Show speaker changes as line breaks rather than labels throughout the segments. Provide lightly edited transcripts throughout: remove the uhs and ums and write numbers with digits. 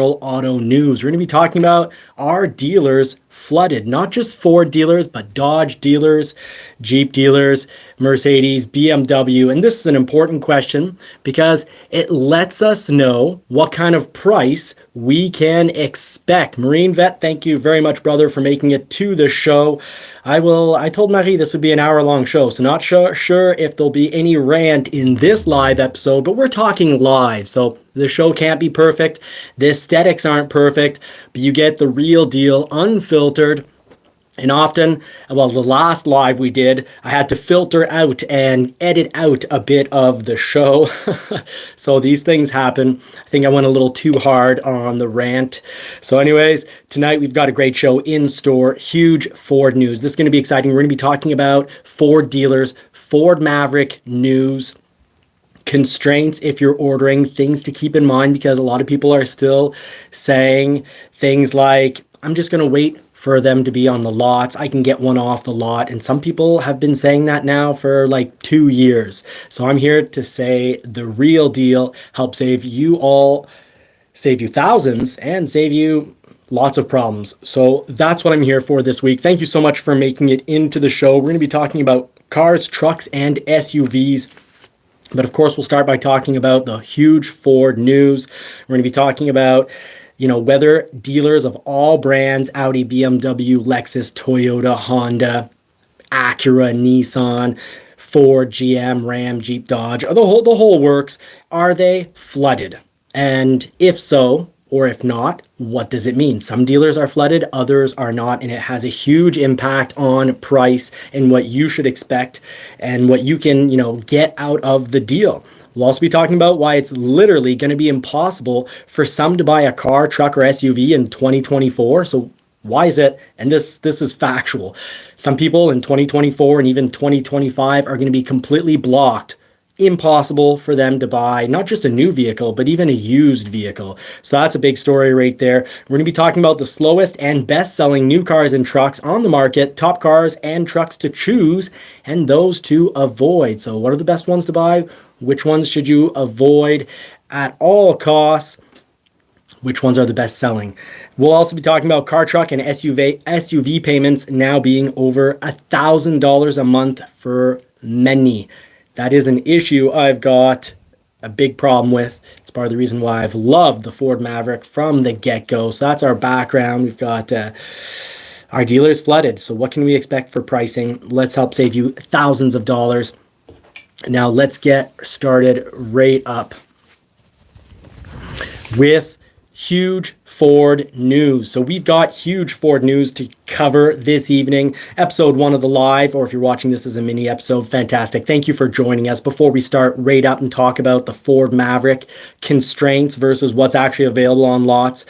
auto news. We're going to be talking about our dealers flooded, not just Ford dealers, but Dodge dealers, Jeep dealers, Mercedes, BMW. And this is an important question because it lets us know what kind of price we can expect. Marine Vet, thank you very much, brother, for making it to the show. I told Marie this would be an hour-long show, so not sure if there'll be any rant in this live episode, but we're talking live, so the show can't be perfect. The aesthetics aren't perfect, but you get the real deal, unfiltered. And often, well, the last live we did, I had to filter out and edit out a bit of the show. So these things happen. I think I went a little too hard on the rant. So anyways, tonight we've got a great show in store. Huge Ford news. This is going to be exciting. We're going to be talking about Ford dealers, Ford Maverick news, constraints if you're ordering, things to keep in mind, because a lot of people are still saying things like, I'm just going to wait for them to be on the lots. I can get one off the lot. And some people have been saying that now for like 2 years. So I'm here to say the real deal, help save you thousands and save you lots of problems. So that's what I'm here for this week. Thank you so much for making it into the show. We're going to be talking about cars, trucks, and SUVs. But of course, we'll start by talking about the huge Ford news. We're going to be talking about whether dealers of all brands, Audi, BMW, Lexus, Toyota, Honda, Acura, Nissan, Ford, GM, Ram, Jeep, Dodge, the whole works, are they flooded? And if so, or if not, what does it mean? Some dealers are flooded, others are not, and it has a huge impact on price and what you should expect and what you can, get out of the deal. We'll also be talking about why it's literally going to be impossible for some to buy a car, truck, or SUV in 2024. So why is it? And this is factual. Some people in 2024 and even 2025 are going to be completely blocked. Impossible for them to buy not just a new vehicle, but even a used vehicle. So that's a big story right there. We're going to be talking about the slowest and best-selling new cars and trucks on the market, top cars and trucks to choose, and those to avoid. So what are the best ones to buy? Which ones should you avoid at all costs? Which ones are the best selling? We'll also be talking about car, truck, and SUV payments now being over $1,000 a month for many. That is an issue I've got a big problem with. It's part of the reason why I've loved the Ford Maverick from the get-go. So that's our background. We've got our dealers flooded. So what can we expect for pricing? Let's help save you thousands of dollars. Now let's get started right up with huge Ford news. So we've got huge Ford news to cover this evening. Episode 1 of the live, or if you're watching this as a mini episode, fantastic. Thank you for joining us. Before we start right up and talk about the Ford Maverick constraints versus what's actually available on lots,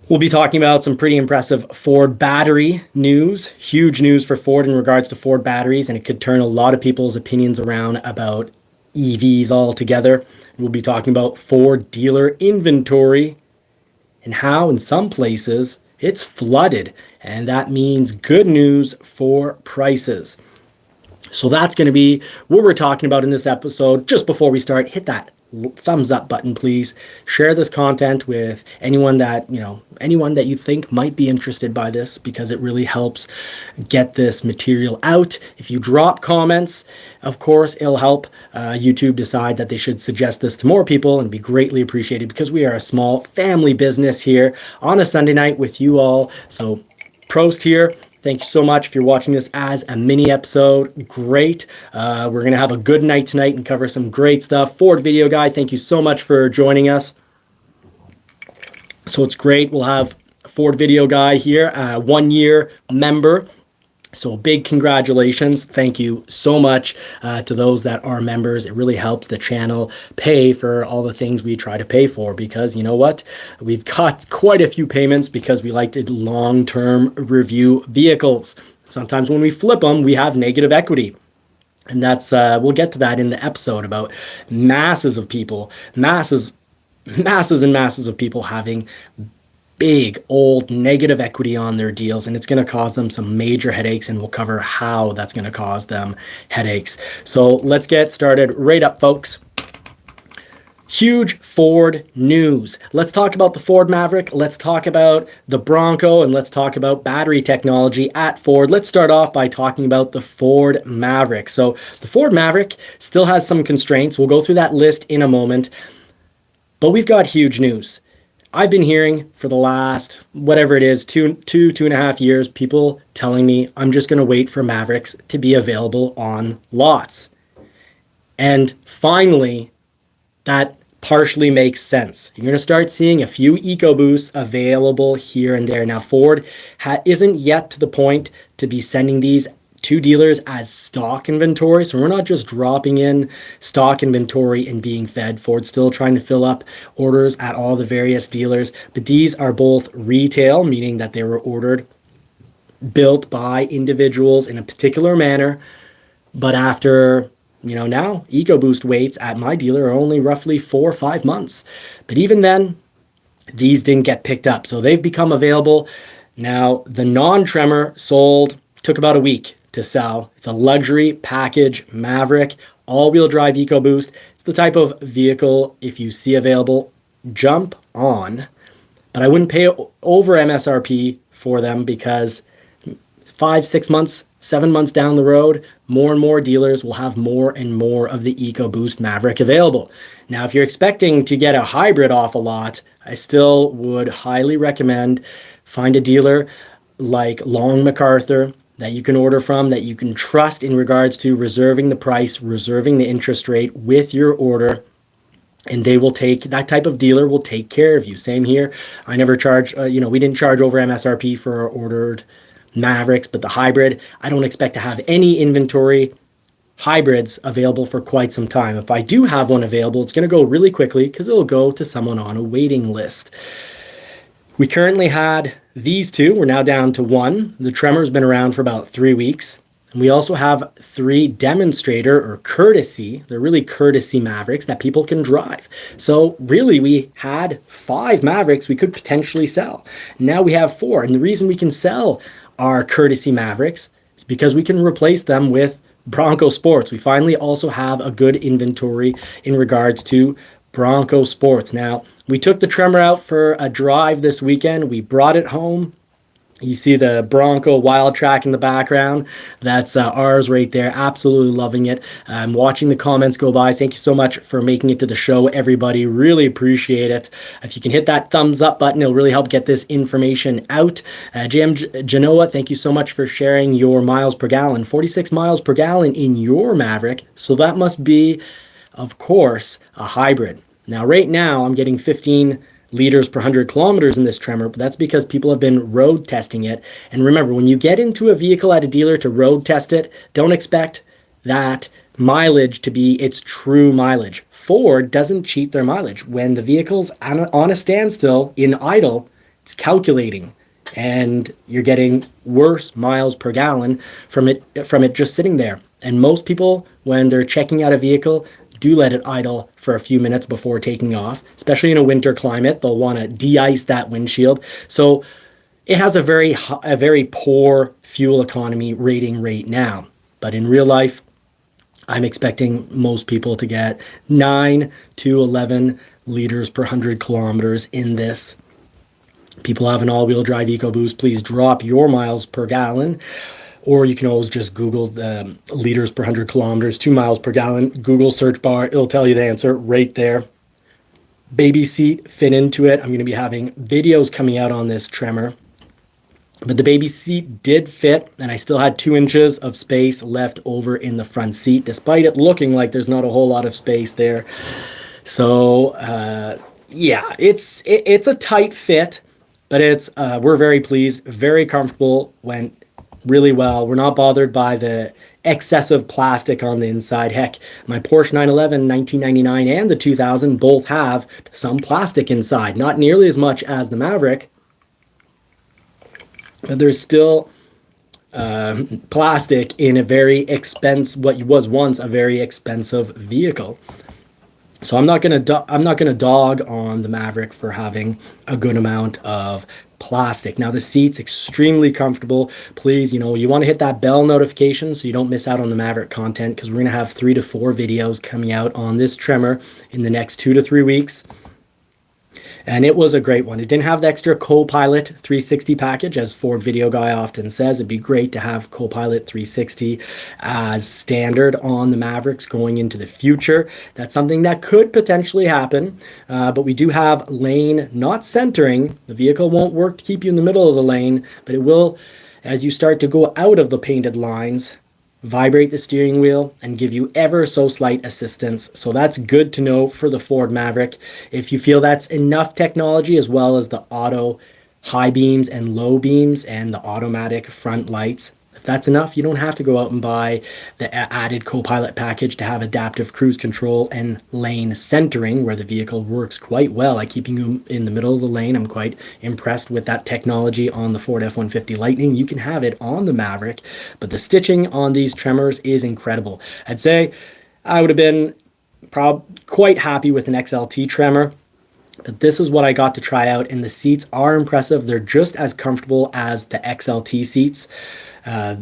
we'll be talking about some pretty impressive Ford battery news. Huge news for Ford in regards to Ford batteries, and it could turn a lot of people's opinions around about EVs altogether. We'll be talking about Ford dealer inventory and how in some places it's flooded, and that means good news for prices. So that's going to be what we're talking about in this episode. Just before we start, hit that thumbs up button, please. Share this content with anyone that you think might be interested by this, because it really helps get this material out. If you drop comments, of course, it'll help YouTube decide that they should suggest this to more people, and be greatly appreciated, because we are a small family business here on a Sunday night with you all. So Prost here. Thank you so much. If you're watching this as a mini episode, great. We're going to have a good night tonight and cover some great stuff. Ford Video Guide, thank you so much for joining us. So it's great. We'll have a Ford Video Guy here, 1-year member. So big congratulations. Thank you so much to those that are members. It really helps the channel pay for all the things we try to pay for, because you know what? We've got quite a few payments because we like to long-term review vehicles. Sometimes when we flip them, we have negative equity. And that's we'll get to that in the episode about masses and masses of people having big old negative equity on their deals, and it's going to cause them some major headaches, and we'll cover how that's going to cause them headaches. So let's get started right up, folks. Huge Ford news. Let's talk about the Ford Maverick. Let's talk about the Bronco, and let's talk about battery technology at Ford. Let's start off by talking about the Ford Maverick. So the Ford Maverick still has some constraints. We'll go through that list in a moment, but we've got huge news. I've been hearing for the last, whatever it is, two and a half years, people telling me I'm just going to wait for Mavericks to be available on lots. And finally, that partially makes sense. You're going to start seeing a few EcoBoosts available here and there. Now, Ford isn't yet to the point to be sending these to dealers as stock inventory. So we're not just dropping in stock inventory and being fed. Ford's still trying to fill up orders at all the various dealers. But these are both retail, meaning that they were ordered, built by individuals in a particular manner. But after now EcoBoost waits at my dealer are only roughly 4 or 5 months. But even then, these didn't get picked up. So they've become available. Now, the non-tremor took about a week to sell. It's a luxury package Maverick, all-wheel drive EcoBoost. It's the type of vehicle, if you see available, jump on. But I wouldn't pay over MSRP for them because 5, 6 months, 7 months down the road, more and more dealers will have more and more of the EcoBoost Maverick available. Now, if you're expecting to get a hybrid off a lot, I still would highly recommend find a dealer like Long MacArthur that you can order from, that you can trust in regards to reserving the price, reserving the interest rate with your order. And they will that type of dealer will take care of you. Same here. I never charge, we didn't charge over MSRP for our ordered Mavericks, but the hybrid, I don't expect to have any inventory hybrids available for quite some time. If I do have one available, it's going to go really quickly because it'll go to someone on a waiting list. We currently had these two. We're now down to one. The Tremor's been around for about 3 weeks. And we also have 3 demonstrator or courtesy. They're really courtesy Mavericks that people can drive. So really, we had 5 Mavericks we could potentially sell. Now we have 4. And the reason we can sell our courtesy Mavericks is because we can replace them with Bronco Sports. We finally also have a good inventory in regards to Bronco Sports. Now, we took the Tremor out for a drive this weekend. We brought it home. You see the Bronco Wild Track in the background. That's ours right there. Absolutely loving it. I'm watching the comments go by. Thank you so much for making it to the show, everybody. Really appreciate it. If you can hit that thumbs up button, it'll really help get this information out. JM Genoa, thank you so much for sharing your miles per gallon. 46 miles per gallon in your Maverick. So that must be, of course, a hybrid. Now, right now, I'm getting 15 liters per 100 kilometers in this Tremor, but that's because people have been road testing it. And remember, when you get into a vehicle at a dealer to road test it, don't expect that mileage to be its true mileage. Ford doesn't cheat their mileage. When the vehicle's on a standstill in idle, it's calculating, and you're getting worse miles per gallon from it just sitting there. And most people, when they're checking out a vehicle, do let it idle for a few minutes before taking off, especially in a winter climate. They'll want to de-ice that windshield. So it has a very poor fuel economy rating right now. But in real life, I'm expecting most people to get 9 to 11 liters per 100 kilometers in this. People have an all-wheel drive EcoBoost, please drop your miles per gallon. Or you can always just Google the liters per 100 kilometers, 2 miles per gallon. Google search bar, it'll tell you the answer right there. Baby seat fit into it. I'm going to be having videos coming out on this Tremor. But the baby seat did fit, and I still had 2 inches of space left over in the front seat, despite it looking like there's not a whole lot of space there. So, yeah, it's a tight fit, but we're very pleased, very comfortable, went really well. We're not bothered by the excessive plastic on the inside. Heck, my Porsche 911 1999 and the 2000 both have some plastic inside. Not nearly as much as the Maverick, but there's still plastic in a very expensive, what was once a very expensive vehicle. So I'm not gonna dog on the Maverick for having a good amount of plastic. Now the seat's extremely comfortable. Please, you want to hit that bell notification so you don't miss out on the Maverick content, because we're gonna have 3 to 4 videos coming out on this trimmer in the next 2 to 3 weeks. And it was a great one. It didn't have the extra Copilot 360 package, as Ford Video Guy often says. It'd be great to have Copilot 360 as standard on the Mavericks going into the future. That's something that could potentially happen, but we do have lane not centering. The vehicle won't work to keep you in the middle of the lane, but it will, as you start to go out of the painted lines, vibrate the steering wheel and give you ever so slight assistance. So that's good to know for the Ford Maverick. If you feel that's enough technology, as well as the auto high beams and low beams and the automatic front lights, if that's enough, you don't have to go out and buy the added Copilot package to have adaptive cruise control and lane centering, where the vehicle works quite well at keeping you in the middle of the lane. I'm quite impressed with that technology on the Ford F-150 Lightning. You can have it on the Maverick, but the stitching on these tremors is incredible. I'd say I would have been quite happy with an XLT tremor, but this is what I got to try out, and the seats are impressive. They're just as comfortable as the XLT seats.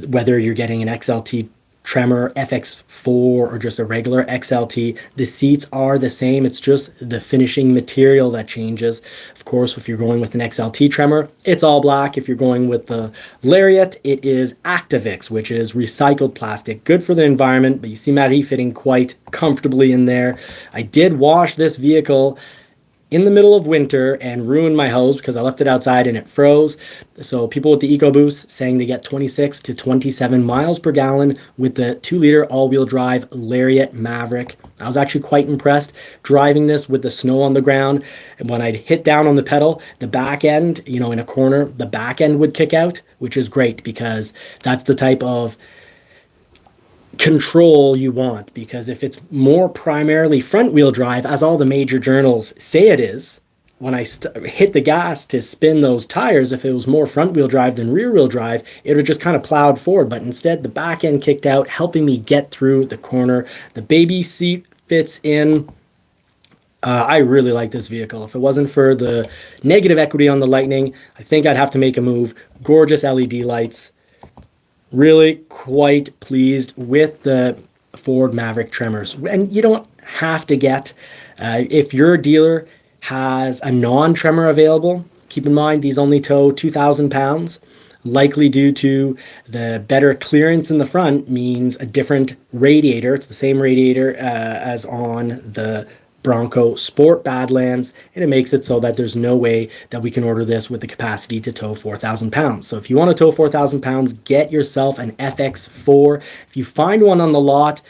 Whether you're getting an XLT tremor, FX4, or just a regular XLT, the seats are the same. It's just the finishing material that changes. Of course, if you're going with an XLT tremor, it's all black. If you're going with the Lariat, it is Activix, which is recycled plastic. Good for the environment, but you see Marie fitting quite comfortably in there. I did wash this vehicle in the middle of winter and ruined my hose because I left it outside and it froze. So people with the EcoBoost saying they get 26 to 27 miles per gallon with the 2-liter all-wheel drive Lariat Maverick. I was actually quite impressed driving this with the snow on the ground. And when I'd hit down on the pedal, the back end, in a corner, the back end would kick out, which is great because that's the type of control you want. Because if it's more primarily front wheel drive, as all the major journals say it is, when I hit the gas to spin those tires, if it was more front wheel drive than rear wheel drive, it would just kind of plowed forward. But instead, the back end kicked out, helping me get through the corner. The baby seat fits in. I really like this vehicle. If it wasn't for the negative equity on the Lightning, I think I'd have to make a move. Gorgeous LED lights. Really quite pleased with the Ford Maverick tremors. And you don't have to get, if your dealer has a non-tremor available, keep in mind these only tow 2,000 pounds, likely due to the better clearance in the front means a different radiator. It's the same radiator as on the Bronco Sport Badlands, and it makes it so that there's no way that we can order this with the capacity to tow 4,000 pounds. So if you want to tow 4,000 pounds, get yourself an FX4. If you find one on the lot,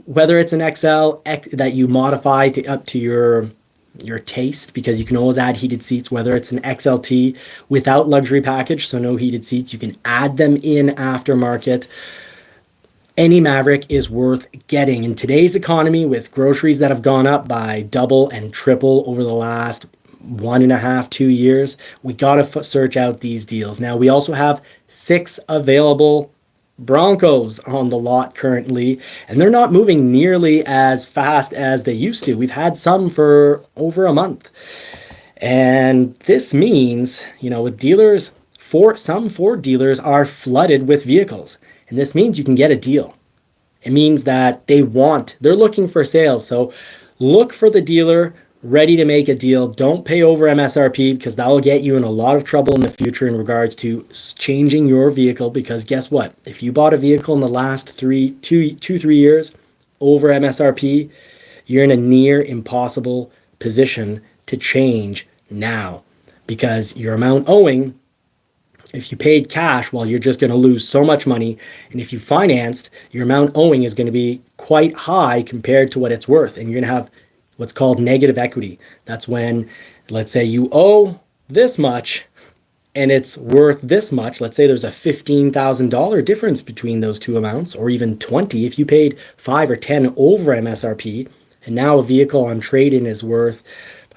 whether it's an XL that you modify up to your taste, because you can always add heated seats, whether it's an XLT without luxury package, so no heated seats, you can add them in aftermarket. Any Maverick is worth getting. In today's economy, with groceries that have gone up by double and triple over the last 1.5, 2 years, we got to search out these deals. Now, we also have 6 available Broncos on the lot currently, and they're not moving nearly as fast as they used to. We've had some for over a month. And this means, with dealers, some Ford dealers are flooded with vehicles. And this means you can get a deal. It means that they're looking for sales. So look for the dealer ready to make a deal. Don't pay over MSRP, because that will get you in a lot of trouble in the future in regards to changing your vehicle. Because guess what? If you bought a vehicle in the last 3 years over MSRP, you're in a near impossible position to change now, because your amount owing, if you paid cash, well, you're just going to lose so much money. And if you financed, your amount owing is going to be quite high compared to what it's worth. And you're going to have what's called negative equity. That's when, let's say you owe this much and it's worth this much. Let's say there's a $15,000 difference between those two amounts, or even 20 if you paid 5 or 10 over MSRP. And now a vehicle on trade-in is worth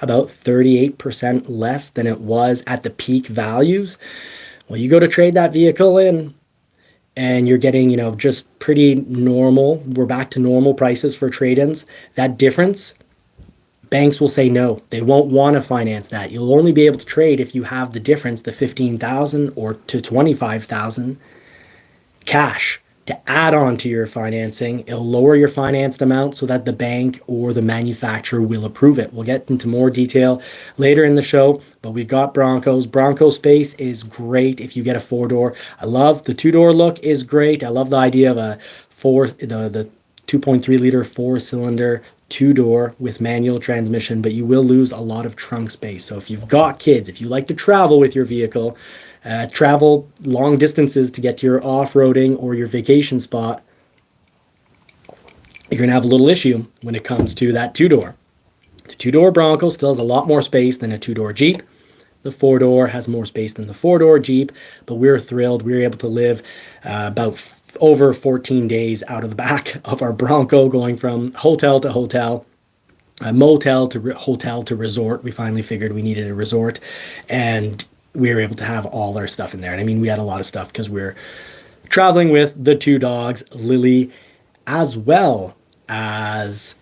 about 38% less than it was at the peak values. Well, you go to trade that vehicle in and you're getting, just pretty normal. We're back to normal prices for trade-ins. That difference Banks will say no. They won't want to finance that. You'll only be able to trade if you have the difference, the 15,000 or to 25,000 cash to add on to your financing. It'll lower your financed amount so that the bank or the manufacturer will approve it. We'll get into more detail later in the show, but we've got Broncos. Bronco space is great if you get a 4-door. I love the 2-door look is great. I love the idea of the 2.3 liter 4-cylinder 2-door with manual transmission, but you will lose a lot of trunk space. So if you've got kids, if you like to travel with your vehicle, travel long distances to get to your off-roading or your vacation spot, you're going to have a little issue when it comes to that 2-door. The 2-door Bronco still has a lot more space than a 2-door Jeep. The 4-door has more space than the 4-door Jeep, but we're thrilled. We were able to live about over 14 days out of the back of our Bronco, going from hotel to hotel, motel to hotel to resort. We finally figured we needed a resort, and we were able to have all our stuff in there. And I mean, we had a lot of stuff because we're traveling with the 2 dogs, Lily, as well as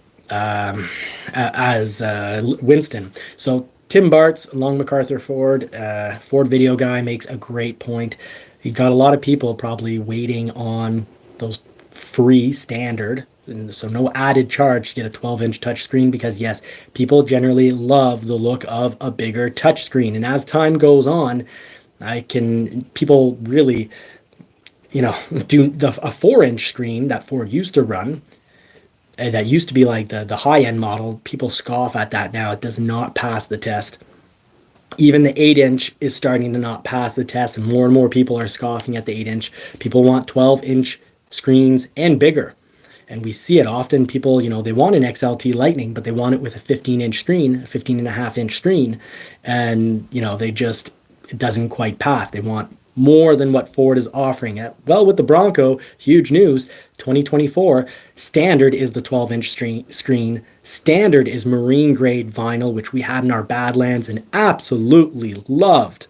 Winston. So Tim Bartz, Long MacArthur Ford, Ford video guy, makes a great point. You've got a lot of people probably waiting on those free standard, and so no added charge to get a 12-inch touchscreen, because yes, people generally love the look of a bigger touchscreen. And as time goes on, people really, do a 4-inch screen that Ford used to run, that used to be like the high-end model. People scoff at that now. It does not pass the test. Even the 8-inch is starting to not pass the test, and more people are scoffing at the 8-inch. People want 12-inch screens and bigger. And we see it often. People, they want an XLT Lightning, but they want it with a 15-inch screen, a 15.5-inch screen. And, it doesn't quite pass. They want more than what Ford is offering. Well, with the Bronco, huge news, 2024, standard is the 12-inch screen. Standard is marine grade vinyl, which we had in our Badlands and absolutely loved.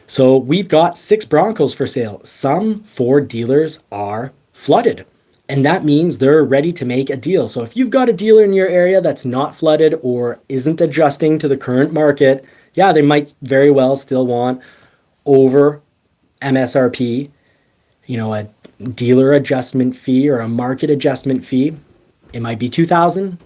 So we've got 6 Broncos for sale. Some Ford dealers are flooded, and that means they're ready to make a deal. So if you've got a dealer in your area that's not flooded or isn't adjusting to the current market, yeah, they might very well still want over MSRP, a dealer adjustment fee or a market adjustment fee. It might be $2,000,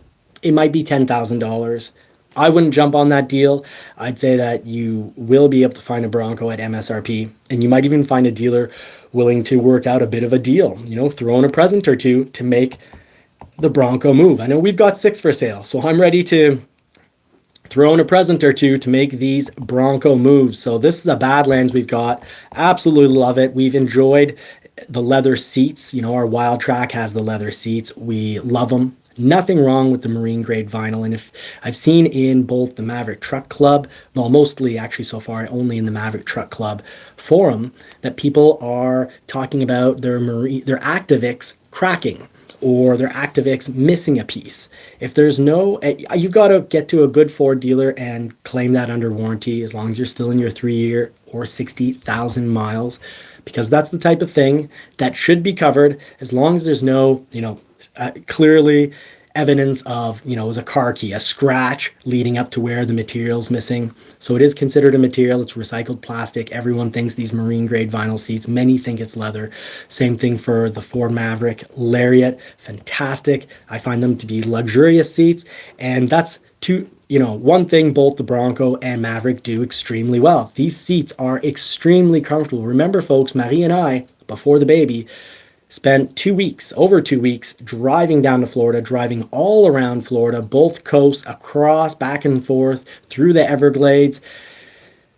it might be $10,000. I wouldn't jump on that deal. I'd say that you will be able to find a Bronco at MSRP, and you might even find a dealer willing to work out a bit of a deal, throw in a present or two to make the Bronco move. I know we've got 6 for sale, so I'm ready to throw in a present or two to make these Bronco moves. So this is a Badlands we've got. Absolutely love it. We've enjoyed the leather seats. Our Wild Track has the leather seats. We love them. Nothing wrong with the marine grade vinyl. And if I've seen in both the Maverick Truck Club, well, mostly actually so far only in the Maverick Truck Club forum, that people are talking about their Activix cracking, or their Activix missing a piece. If there's you've got to get to a good Ford dealer and claim that under warranty, as long as you're still in your 3-year or 60,000 miles, because that's the type of thing that should be covered, as long as there's no, clearly evidence of, it was a car key, a scratch leading up to where the material's missing. So it is considered a material. It's recycled plastic. Everyone thinks these marine grade vinyl seats. Many think it's leather. Same thing for the Ford Maverick Lariat. Fantastic. I find them to be luxurious seats. And that's one thing both the Bronco and Maverick do extremely well. These seats are extremely comfortable. Remember, folks, Marie and I, before the baby, spent over 2 weeks driving down to Florida, driving all around Florida, both coasts, across, back and forth, through the Everglades.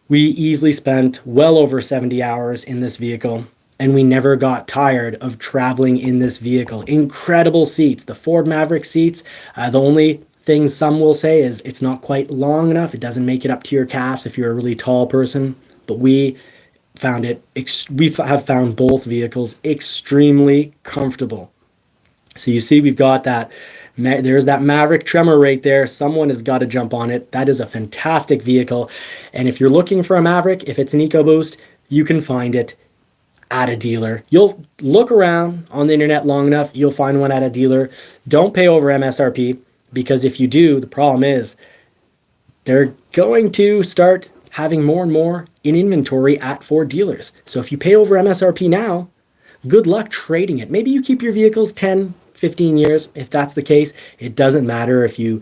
We easily spent well over 70 hours in this vehicle, and we never got tired of traveling in this vehicle. Incredible seats. The Ford Maverick seats, the only thing some will say is it's not quite long enough. It doesn't make it up to your calves if you're a really tall person, but we have found both vehicles extremely comfortable. So you see, we've got that. There's that Maverick tremor right there. Someone has got to jump on it. That is a fantastic vehicle. And if you're looking for a Maverick, if it's an EcoBoost, you can find it at a dealer. You'll look around on the internet long enough, you'll find one at a dealer. Don't pay over MSRP. because if you do, the problem is they're going to start having more and more in inventory at Ford dealers. So if you pay over MSRP now, good luck trading it. Maybe you keep your vehicles 10, 15 years. If that's the case, it doesn't matter if you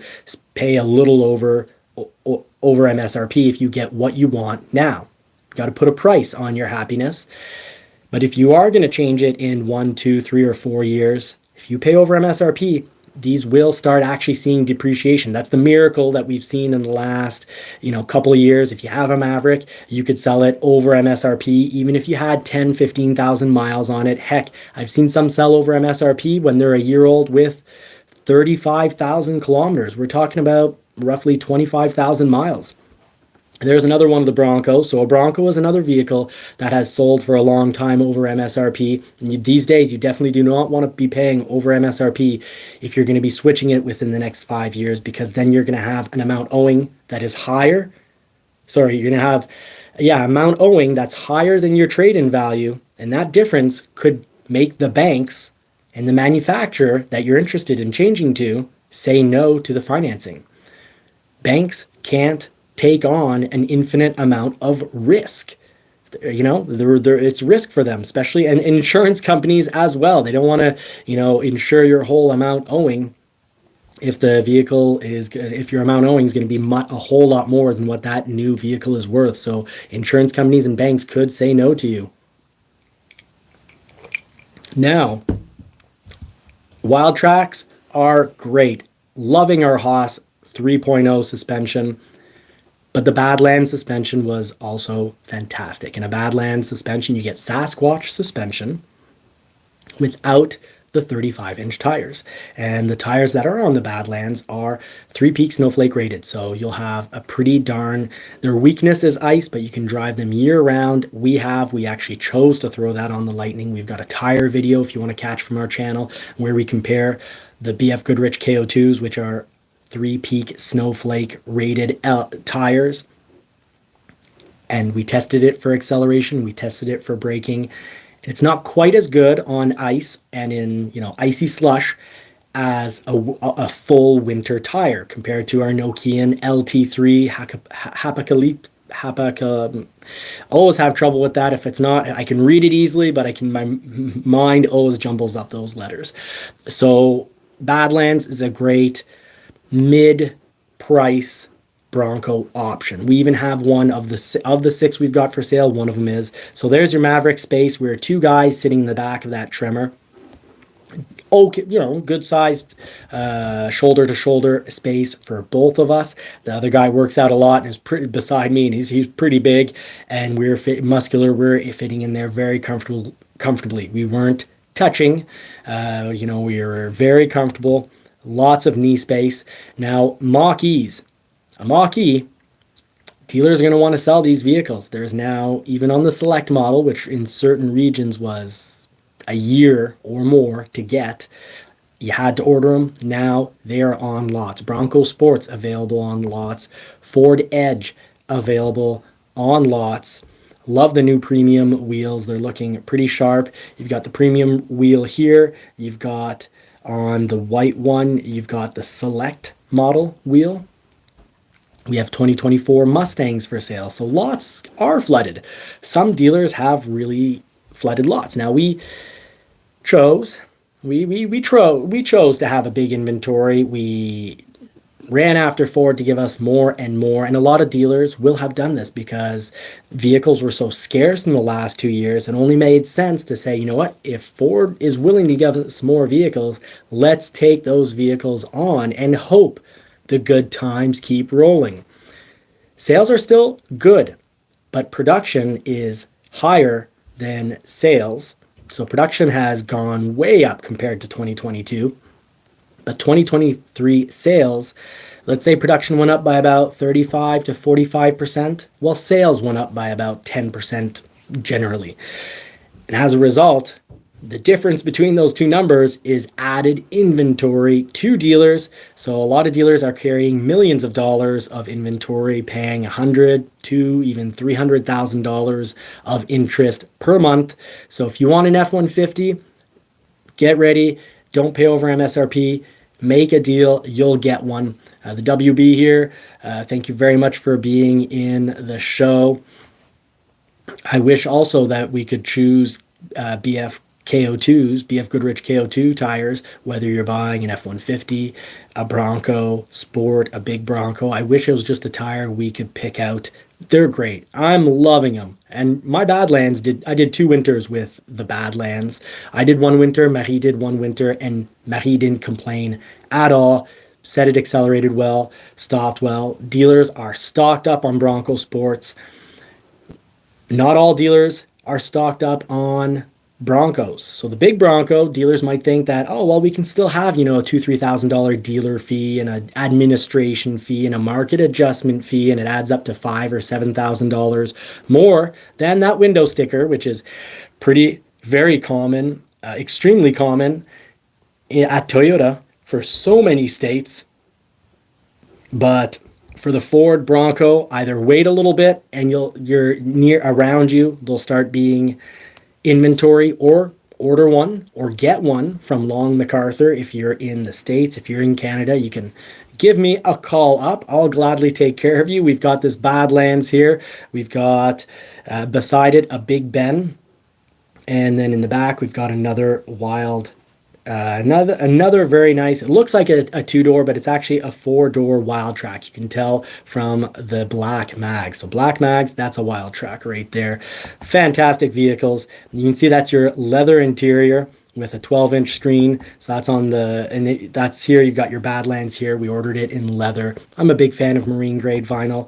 pay a little over MSRP if you get what you want now. You got to put a price on your happiness. But if you are going to change it in 1, 2, 3, or 4 years, if you pay over MSRP, these will start actually seeing depreciation. That's the miracle that we've seen in the last, couple of years. If you have a Maverick, you could sell it over MSRP, even if you had 10, 15,000 miles on it. Heck, I've seen some sell over MSRP when they're a year old with 35,000 kilometers. We're talking about roughly 25,000 miles. There's another one of the Broncos. So a Bronco is another vehicle that has sold for a long time over MSRP. And these days, you definitely do not want to be paying over MSRP if you're going to be switching it within the next 5 years, because then you're going to have an amount owing that is higher. Sorry, you're going to have, amount owing that's higher than your trade-in value. And that difference could make the banks and the manufacturer that you're interested in changing to say no to the financing. Banks can't take on an infinite amount of risk. It's risk for them, especially, and insurance companies as well. They don't want to, insure your whole amount owing if your amount owing is going to be a whole lot more than what that new vehicle is worth. So insurance companies and banks could say no to you. Now, Wild Tracks are great. Loving our Haas 3.0 suspension. But the Badlands suspension was also fantastic. In a Badlands suspension, you get Sasquatch suspension without the 35-inch tires. And the tires that are on the Badlands are 3-peak snowflake rated. So you'll have a pretty their weakness is ice, but you can drive them year round. We actually chose to throw that on the Lightning. We've got a tire video if you want to catch from our channel where we compare the BF Goodrich KO2s, which are 3-peak snowflake rated tires, and we tested it for acceleration, we tested it for braking. It's not quite as good on ice and in icy slush as a full winter tire compared to our Nokian LT3 always have trouble with that. If it's not, I can read it easily, but my mind always jumbles up those letters. So Badlands is a great mid-price Bronco option. We even have one of the 6 we've got for sale. One of them is. So there's your Maverick space. We're 2 guys sitting in the back of that Tremor. Okay, good sized shoulder to shoulder space for both of us. The other guy works out a lot and is beside me, and he's pretty big, and we're muscular. We're fitting in there very comfortably. We weren't touching. We were very comfortable. Lots of knee space. Now, Mach-E's. A Mach-E, dealers are going to want to sell these vehicles. There's now, even on the Select model, which in certain regions was a year or more to get, you had to order them. Now they are on lots. Bronco Sports available on lots. Ford Edge available on lots. Love the new premium wheels. They're looking pretty sharp. You've got the premium wheel here. You've got on the white one, you've got the Select model wheel. We have 2024 Mustangs for sale. So lots are flooded. Some dealers have really flooded lots. Now we chose to have a big inventory. We ran after Ford to give us more and more. And a lot of dealers will have done this because vehicles were so scarce in the last 2 years, and only made sense to say, if Ford is willing to give us more vehicles, let's take those vehicles on and hope the good times keep rolling. Sales are still good, but production is higher than sales. So production has gone way up compared to 2022. But 2023 sales, let's say production went up by about 35 to 45%. Well, sales went up by about 10% generally. And as a result, the difference between those two numbers is added inventory to dealers. So a lot of dealers are carrying millions of dollars of inventory, paying $100,000 to even $300,000 of interest per month. So if you want an F-150, get ready. Don't pay over MSRP. make a deal, you'll get one. The WB here, thank you very much for being in the show. I wish also that we could choose BF KO2s, BF Goodrich KO2 tires, whether you're buying an F-150, a Bronco Sport, a big Bronco. I wish it was just a tire we could pick out. They're great. I'm loving them. And my Badlands I did 2 winters with the Badlands. I did 1 winter, Marie did 1 winter, and Marie didn't complain at all. Said it accelerated well, stopped well. Dealers are stocked up on Bronco Sports. Not all dealers are stocked up on Broncos. So the big Bronco dealers might think that, oh, well, we can still have, a $2,000-$3,000 dealer fee and an administration fee and a market adjustment fee, and it adds up to $5,000 or $7,000 more than that window sticker, which is very common, extremely common at Toyota for so many states. But for the Ford Bronco, either wait a little bit and around you, they'll start being inventory, or order one or get one from Long MacArthur. If you're in the States, if you're in Canada, you can give me a call up. I'll gladly take care of you. We've got this Badlands here. We've got beside it a Big Ben. And then in the back, we've got another wild another very nice, it looks like a 2-door, but it's actually a 4-door Wild Track. You can tell from the black mags. So black mags, that's a Wild Track right there. Fantastic vehicles. You can see that's your leather interior with a 12-inch screen. So that's on that's here. You've got your Badlands here. We ordered it in leather. I'm a big fan of marine grade vinyl.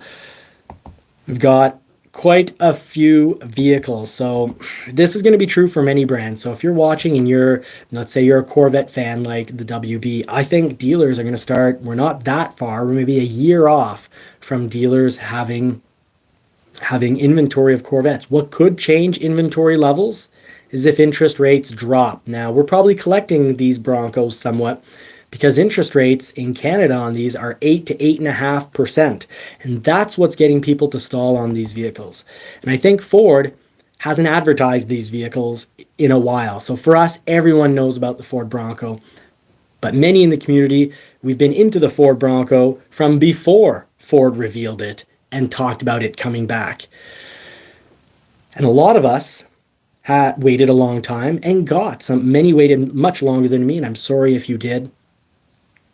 We've got quite a few vehicles. So this is going to be true for many brands. So if you're watching and let's say you're a Corvette fan like the WB, I think dealers are going to start, we're not that far, we're maybe a year off from dealers having inventory of Corvettes. What could change inventory levels is if interest rates drop. Now, we're probably collecting these Broncos somewhat because interest rates in Canada on these are 8 to 8.5%. And that's what's getting people to stall on these vehicles. And I think Ford hasn't advertised these vehicles in a while. So for us, everyone knows about the Ford Bronco. But many in the community, we've been into the Ford Bronco from before Ford revealed it and talked about it coming back. And a lot of us had waited a long time and many waited much longer than me, and I'm sorry if you did.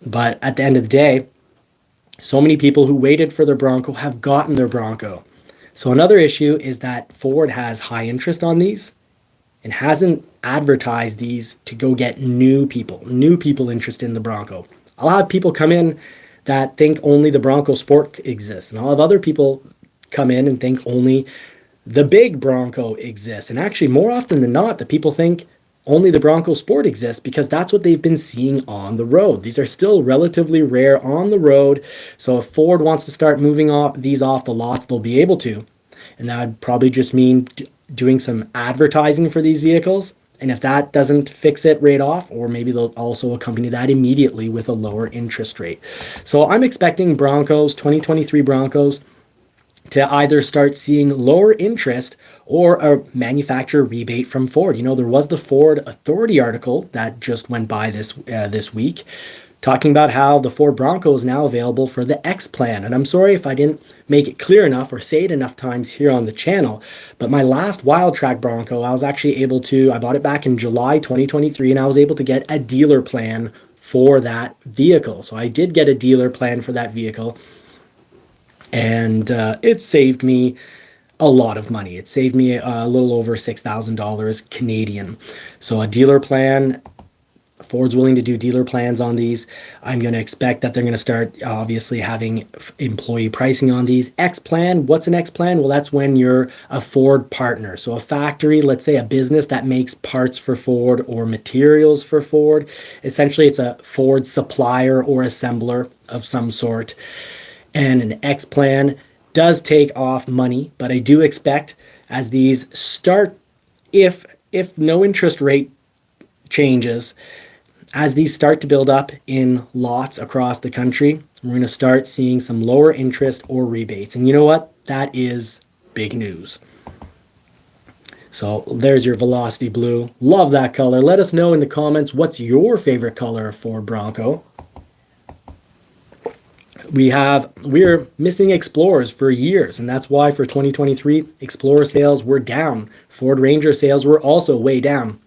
But at the end of the day, so many people who waited for their Bronco have gotten their Bronco. So another issue is that Ford has high interest on these and hasn't advertised these to go get new people interested in the Bronco. I'll have people come in that think only the Bronco Sport exists, and I'll have other people come in and think only the big Bronco exists. And actually, more often than not, the people think only the Bronco Sport exists because that's what they've been seeing on the road. These are still relatively rare on the road. So if Ford wants to start moving these off the lots, they'll be able to. And that would probably just mean doing some advertising for these vehicles. And if that doesn't fix it right off, or maybe they'll also accompany that immediately with a lower interest rate. So I'm expecting 2023 Broncos, to either start seeing lower interest or a manufacturer rebate from Ford. There was the Ford Authority article that just went by this week, talking about how the Ford Bronco is now available for the X plan. And I'm sorry if I didn't make it clear enough or say it enough times here on the channel, but my last Wild Track Bronco, I was actually I bought it back in July 2023, and I was able to get a dealer plan for that vehicle. So I did get a dealer plan for that vehicle. And it saved me a lot of money. It saved me a little over $6,000 Canadian. So a dealer plan, Ford's willing to do dealer plans on these. I'm going to expect that they're going to start obviously having employee pricing on these. X plan, what's an X plan? Well, that's when you're a Ford partner. So a factory, let's say a business that makes parts for Ford or materials for Ford. Essentially, it's a Ford supplier or assembler of some sort. And an X plan does take off money, but I do expect as these start, if no interest rate changes, as these start to build up in lots across the country, we're going to start seeing some lower interest or rebates. And you know what? That is big news. So there's your Velocity Blue. Love that color. Let us know in the comments what's your favorite color for Bronco. we're missing Explorers for years, and that's why for 2023 Explorer sales were down. Ford Ranger sales were also way down.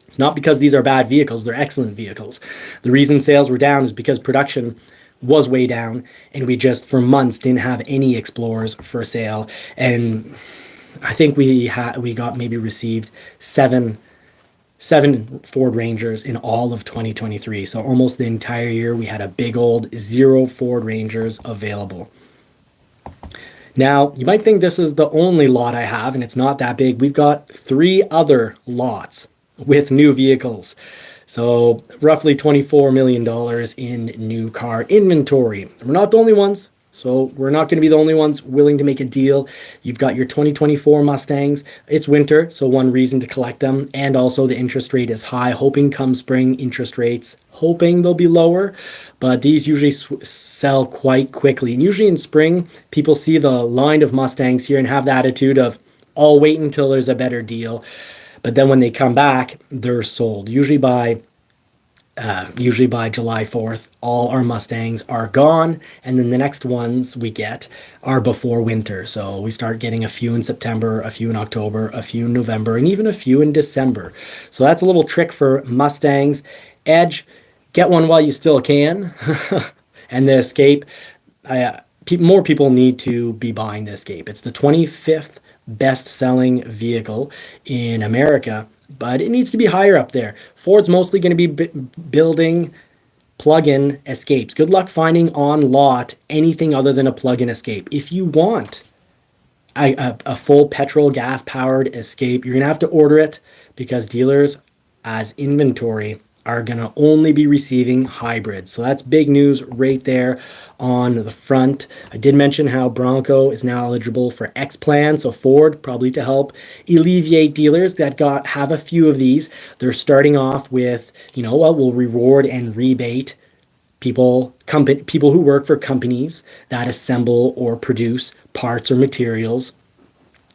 It's not because these are bad vehicles, they're excellent vehicles. The reason sales were down is because production was way down, and we just for months didn't have any Explorers for sale. And I think we got maybe received seven Ford Rangers in all of 2023. So almost the entire year we had a big old 0 Ford Rangers available. Now, you might think this is the only lot I have, and it's not that big. We've got 3 other lots with new vehicles. So roughly $24 million in new car inventory. We're not the only ones. So we're not going to be the only ones willing to make a deal. You've got your 2024 Mustangs. It's winter, so one reason to collect them. And also the interest rate is high. Hoping come spring interest rates, hoping they'll be lower. But these usually sell quite quickly. And usually in spring, people see the line of Mustangs here and have the attitude of, I'll wait until there's a better deal. But then when they come back, they're sold. Usually by July 4th, all our Mustangs are gone, and then the next ones we get are before winter. So we start getting a few in September, a few in October, a few in November, and even a few in December. So that's a little trick for Mustangs. Edge, get one while you still can. And the Escape, more people need to be buying the Escape. It's the 25th best-selling vehicle in America, but it needs to be higher up there. Ford's mostly going to be building plug-in Escapes. Good luck finding on lot anything other than a plug-in Escape. If you want a full petrol gas-powered Escape, you're going to have to order it because dealers as inventory are going to only be receiving hybrids. So that's big news right there on the front. I did mention how Bronco is now eligible for X Plan. So Ford, probably to help alleviate dealers that have a few of these. They're starting off with, we'll reward and rebate people who work for companies that assemble or produce parts or materials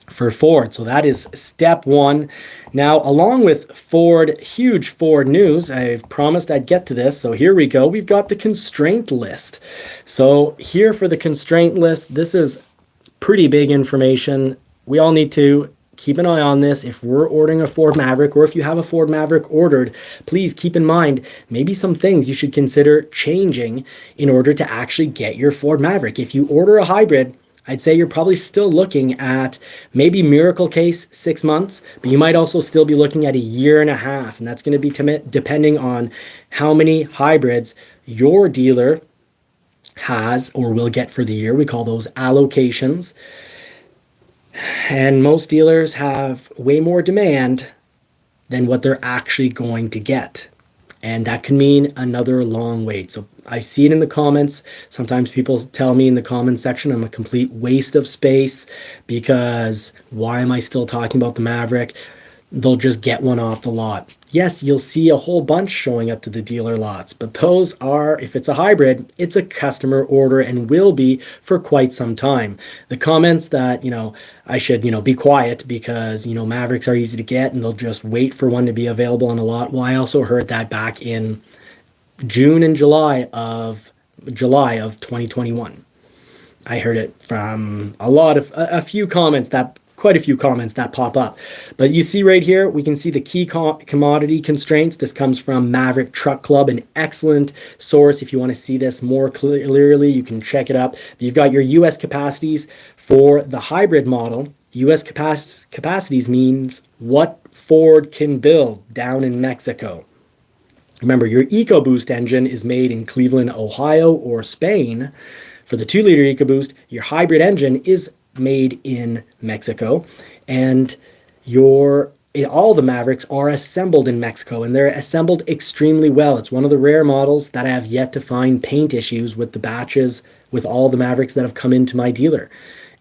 for Ford. So that is step one. Now, along with Ford, huge Ford news, I've promised I'd get to this. So here we go. We've got the constraint list. So here for the constraint list, this is pretty big information. We all need to keep an eye on this. If we're ordering a Ford Maverick, or if you have a Ford Maverick ordered, please keep in mind maybe some things you should consider changing in order to actually get your Ford Maverick. If you order a hybrid, I'd say you're probably still looking at maybe miracle case 6 months, but you might also still be looking at a year and a half. And that's going to be depending on how many hybrids your dealer has or will get for the year. We call those allocations. And most dealers have way more demand than what they're actually going to get. And that can mean another long wait. So I see it in the comments. Sometimes people tell me in the comment section I'm a complete waste of space because why am I still talking about the Maverick? They'll just get one off the lot. Yes, you'll see a whole bunch showing up to the dealer lots, but those are, if it's a hybrid, it's a customer order and will be for quite some time. The comments that, I should, be quiet because, Mavericks are easy to get and they'll just wait for one to be available on a lot. Well, I also heard that back in June and July of 2021. I heard it from quite a few comments that pop up. But you see right here, we can see the key commodity constraints. This comes from Maverick Truck Club, an excellent source. If you want to see this more clearly, you can check it up. But you've got your U.S. capacities for the hybrid model. U.S. capacities means what Ford can build down in Mexico. Remember, your EcoBoost engine is made in Cleveland, Ohio, or Spain. For the 2-liter EcoBoost, your hybrid engine is made in Mexico, and all the Mavericks are assembled in Mexico, and they're assembled extremely well. It's one of the rare models that I have yet to find paint issues with the batches with all the Mavericks that have come into my dealer.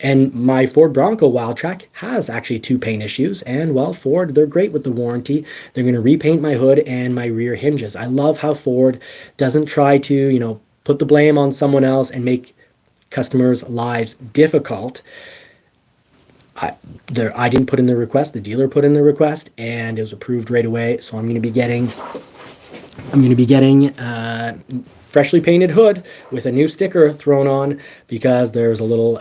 And my Ford Bronco Wildtrak has actually 2 paint issues, and Ford, they're great with the warranty. They're going to repaint my hood and my rear hinges. I love how Ford doesn't try to, put the blame on someone else and make customers' lives difficult. I didn't put in the request, the dealer put in the request, and it was approved right away. So I'm going to be getting from freshly painted hood with a new sticker thrown on because there's a little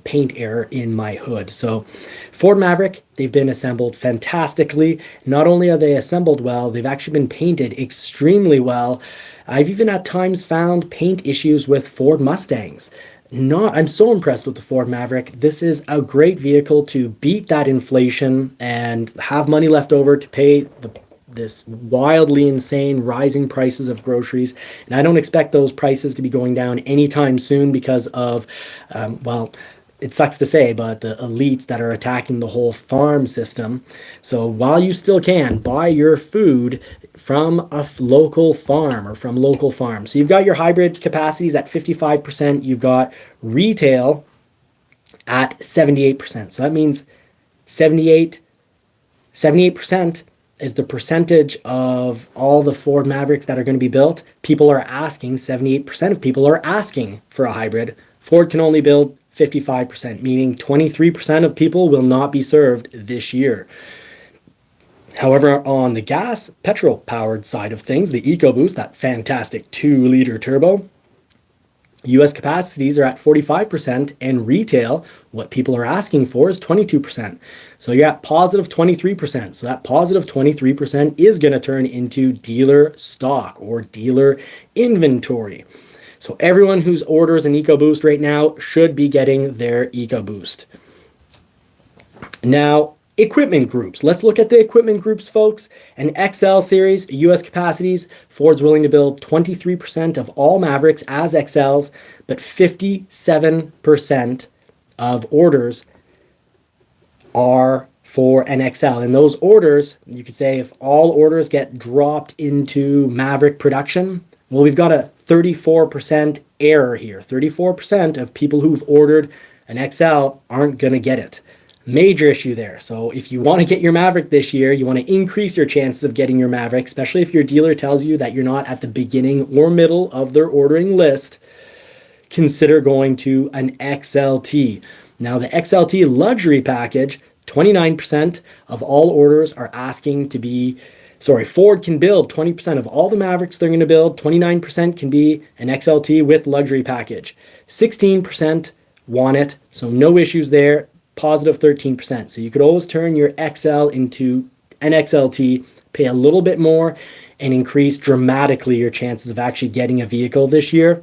paint error in my hood. So Ford Maverick, they've been assembled fantastically. Not only are they assembled well, they've actually been painted extremely well. I've even at times found paint issues with Ford Mustangs. I'm so impressed with the Ford Maverick. This is a great vehicle to beat that inflation and have money left over to pay this wildly insane rising prices of groceries. And I don't expect those prices to be going down anytime soon because of, well, it sucks to say, but the elites that are attacking the whole farm system. So while you still can, buy your food from a local farm or from local farms. So you've got your hybrid capacities at 55%. You've got retail at 78%. So that means 78% is the percentage of all the Ford Mavericks that are going to be built. 78% of people are asking for a hybrid. Ford can only build 55%, meaning 23% of people will not be served this year. However, on the petrol-powered side of things, the EcoBoost, that fantastic 2-liter turbo, US capacities are at 45%, and retail, what people are asking for, is 22%. So you're at positive 23%. So that positive 23% is going to turn into dealer stock or dealer inventory. So everyone whose orders an EcoBoost right now should be getting their EcoBoost. Now, equipment groups. Let's look at the equipment groups, folks. An XL series, US capacities, Ford's willing to build 23% of all Mavericks as XLs, but 57% of orders are for an XL. And those orders, you could say if all orders get dropped into Maverick production, well, we've got a 34% error here. 34% of people who've ordered an XL aren't going to get it. Major issue there. So if you want to get your Maverick this year, you want to increase your chances of getting your Maverick, especially if your dealer tells you that you're not at the beginning or middle of their ordering list, consider going to an XLT. Now, the XLT luxury package, 29% of all orders are asking to be Ford can build 20% of all the Mavericks they're going to build. 29% can be an XLT with luxury package. 16% want it, so no issues there. Positive 13%. So you could always turn your XL into an XLT, pay a little bit more, and increase dramatically your chances of actually getting a vehicle this year.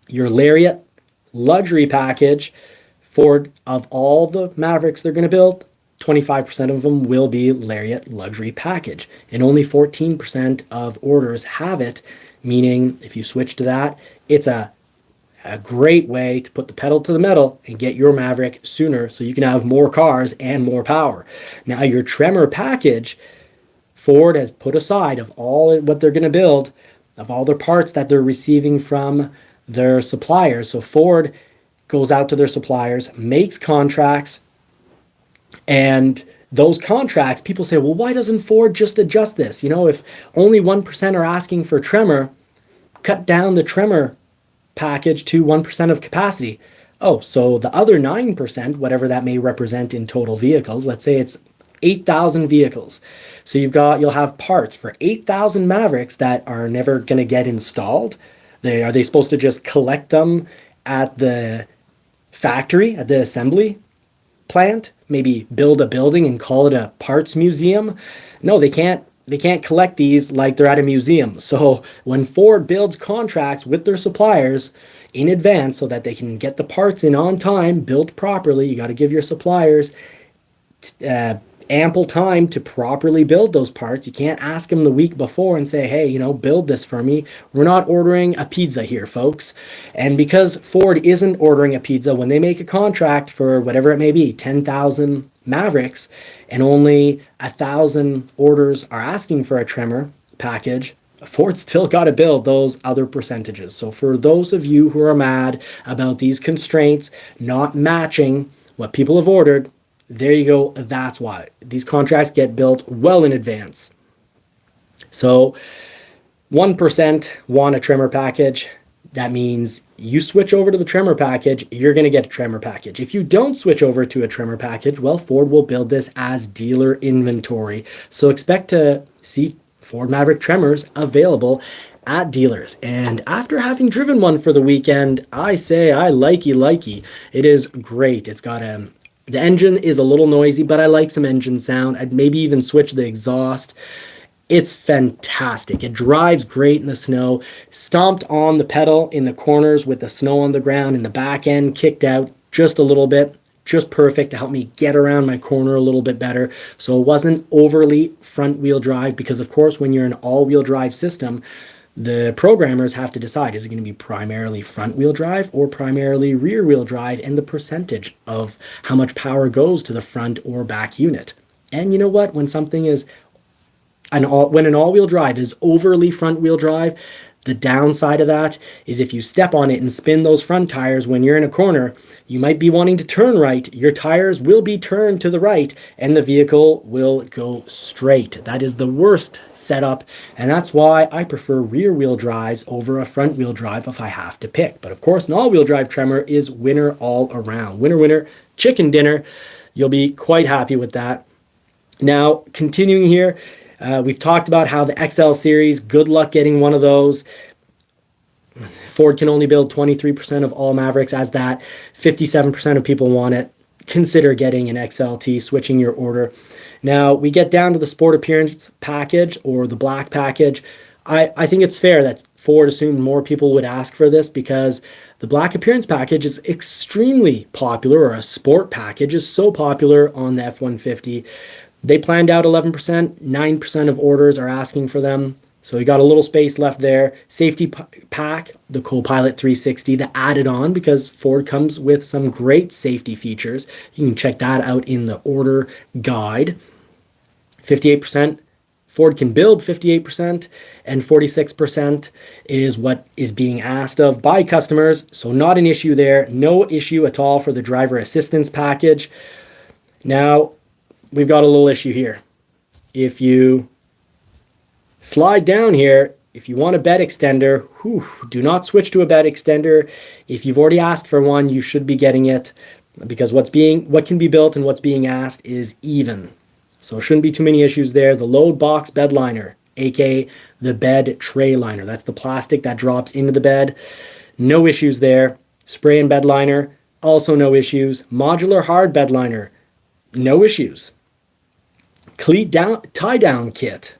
Your Lariat luxury package, Ford, of all the Mavericks they're going to build, 25% of them will be Lariat luxury package, and only 14% of orders have it, meaning if you switch to that, it's a great way to put the pedal to the metal and get your Maverick sooner so you can have more cars and more power. Now, your Tremor package, Ford has put aside of all what they're going to build, of all their parts that they're receiving from their suppliers. So Ford goes out to their suppliers, makes contracts, and those contracts, people say, well, why doesn't Ford just adjust this? You know, if only 1% are asking for Tremor, cut down the Tremor package to 1% of capacity. Oh, so the other 9%, whatever that may represent in total vehicles, let's say it's 8,000 vehicles. So you'll have parts for 8,000 Mavericks that are never going to get installed. Are they supposed to just collect them at the factory, at the assembly plant? Maybe build a building and call it a parts museum? No, they can't. They can't collect these like they're at a museum. So when Ford builds contracts with their suppliers in advance so that they can get the parts in on time, built properly, you got to give your suppliers ample time to properly build those parts. You can't ask them the week before and say, hey, build this for me. We're not ordering a pizza here, folks. And because Ford isn't ordering a pizza, when they make a contract for whatever it may be, 10,000 Mavericks, and only 1,000 orders are asking for a Tremor package, Ford still got to build those other percentages. So for those of you who are mad about these constraints not matching what people have ordered, there you go. That's why these contracts get built well in advance. So 1% want a Tremor package. That means you switch over to the Tremor package, you're going to get a Tremor package. If you don't switch over to a Tremor package, well, Ford will build this as dealer inventory. So expect to see Ford Maverick Tremors available at dealers. And after having driven one for the weekend, I say I likey. It is great. It's got the engine is a little noisy, but I like some engine sound. I'd maybe even switch the exhaust. It's fantastic. It drives great in the snow. Stomped on the pedal in the corners with the snow on the ground, and the back end kicked out just a little bit. Just perfect to help me get around my corner a little bit better. So it wasn't overly front wheel drive, because of course when you're an all-wheel drive system, the programmers have to decide, is it going to be primarily front wheel drive or primarily rear wheel drive, and the percentage of how much power goes to the front or back unit. And you know what? When something is when an all-wheel drive is overly front-wheel drive, the downside of that is if you step on it and spin those front tires when you're in a corner, you might be wanting to turn right. Your tires will be turned to the right and the vehicle will go straight. That is the worst setup, and that's why I prefer rear-wheel drives over a front-wheel drive if I have to pick. But of course, an all-wheel drive Tremor is winner all around. Winner, winner, chicken dinner. You'll be quite happy with that. Now, continuing here, we've talked about how the XL series, good luck getting one of those. Ford can only build 23% of all Mavericks as that. 57% of people want it. Consider getting an XLT, switching your order. Now, we get down to the Sport Appearance package or the black package. I think it's fair that Ford assumed more people would ask for this, because the black appearance package is extremely popular, or a sport package is so popular on the F-150. They planned out 11%, 9% of orders are asking for them. So you got a little space left there. Safety pack, the Co-Pilot 360, the added on, because Ford comes with some great safety features. You can check that out in the order guide. 58%, Ford can build 58%, and 46% is what is being asked of by customers. So not an issue there. No issue at all for the driver assistance package. Now, we've got a little issue here. If you slide down here, if you want a bed extender, do not switch to a bed extender. If you've already asked for one, you should be getting it, because what can be built and what's being asked is even. So shouldn't be too many issues there. The load box bed liner, aka the bed tray liner. That's the plastic that drops into the bed. No issues there. Spray and bed liner, also no issues. Modular hard bed liner, no issues. Cleat down, tie down kit,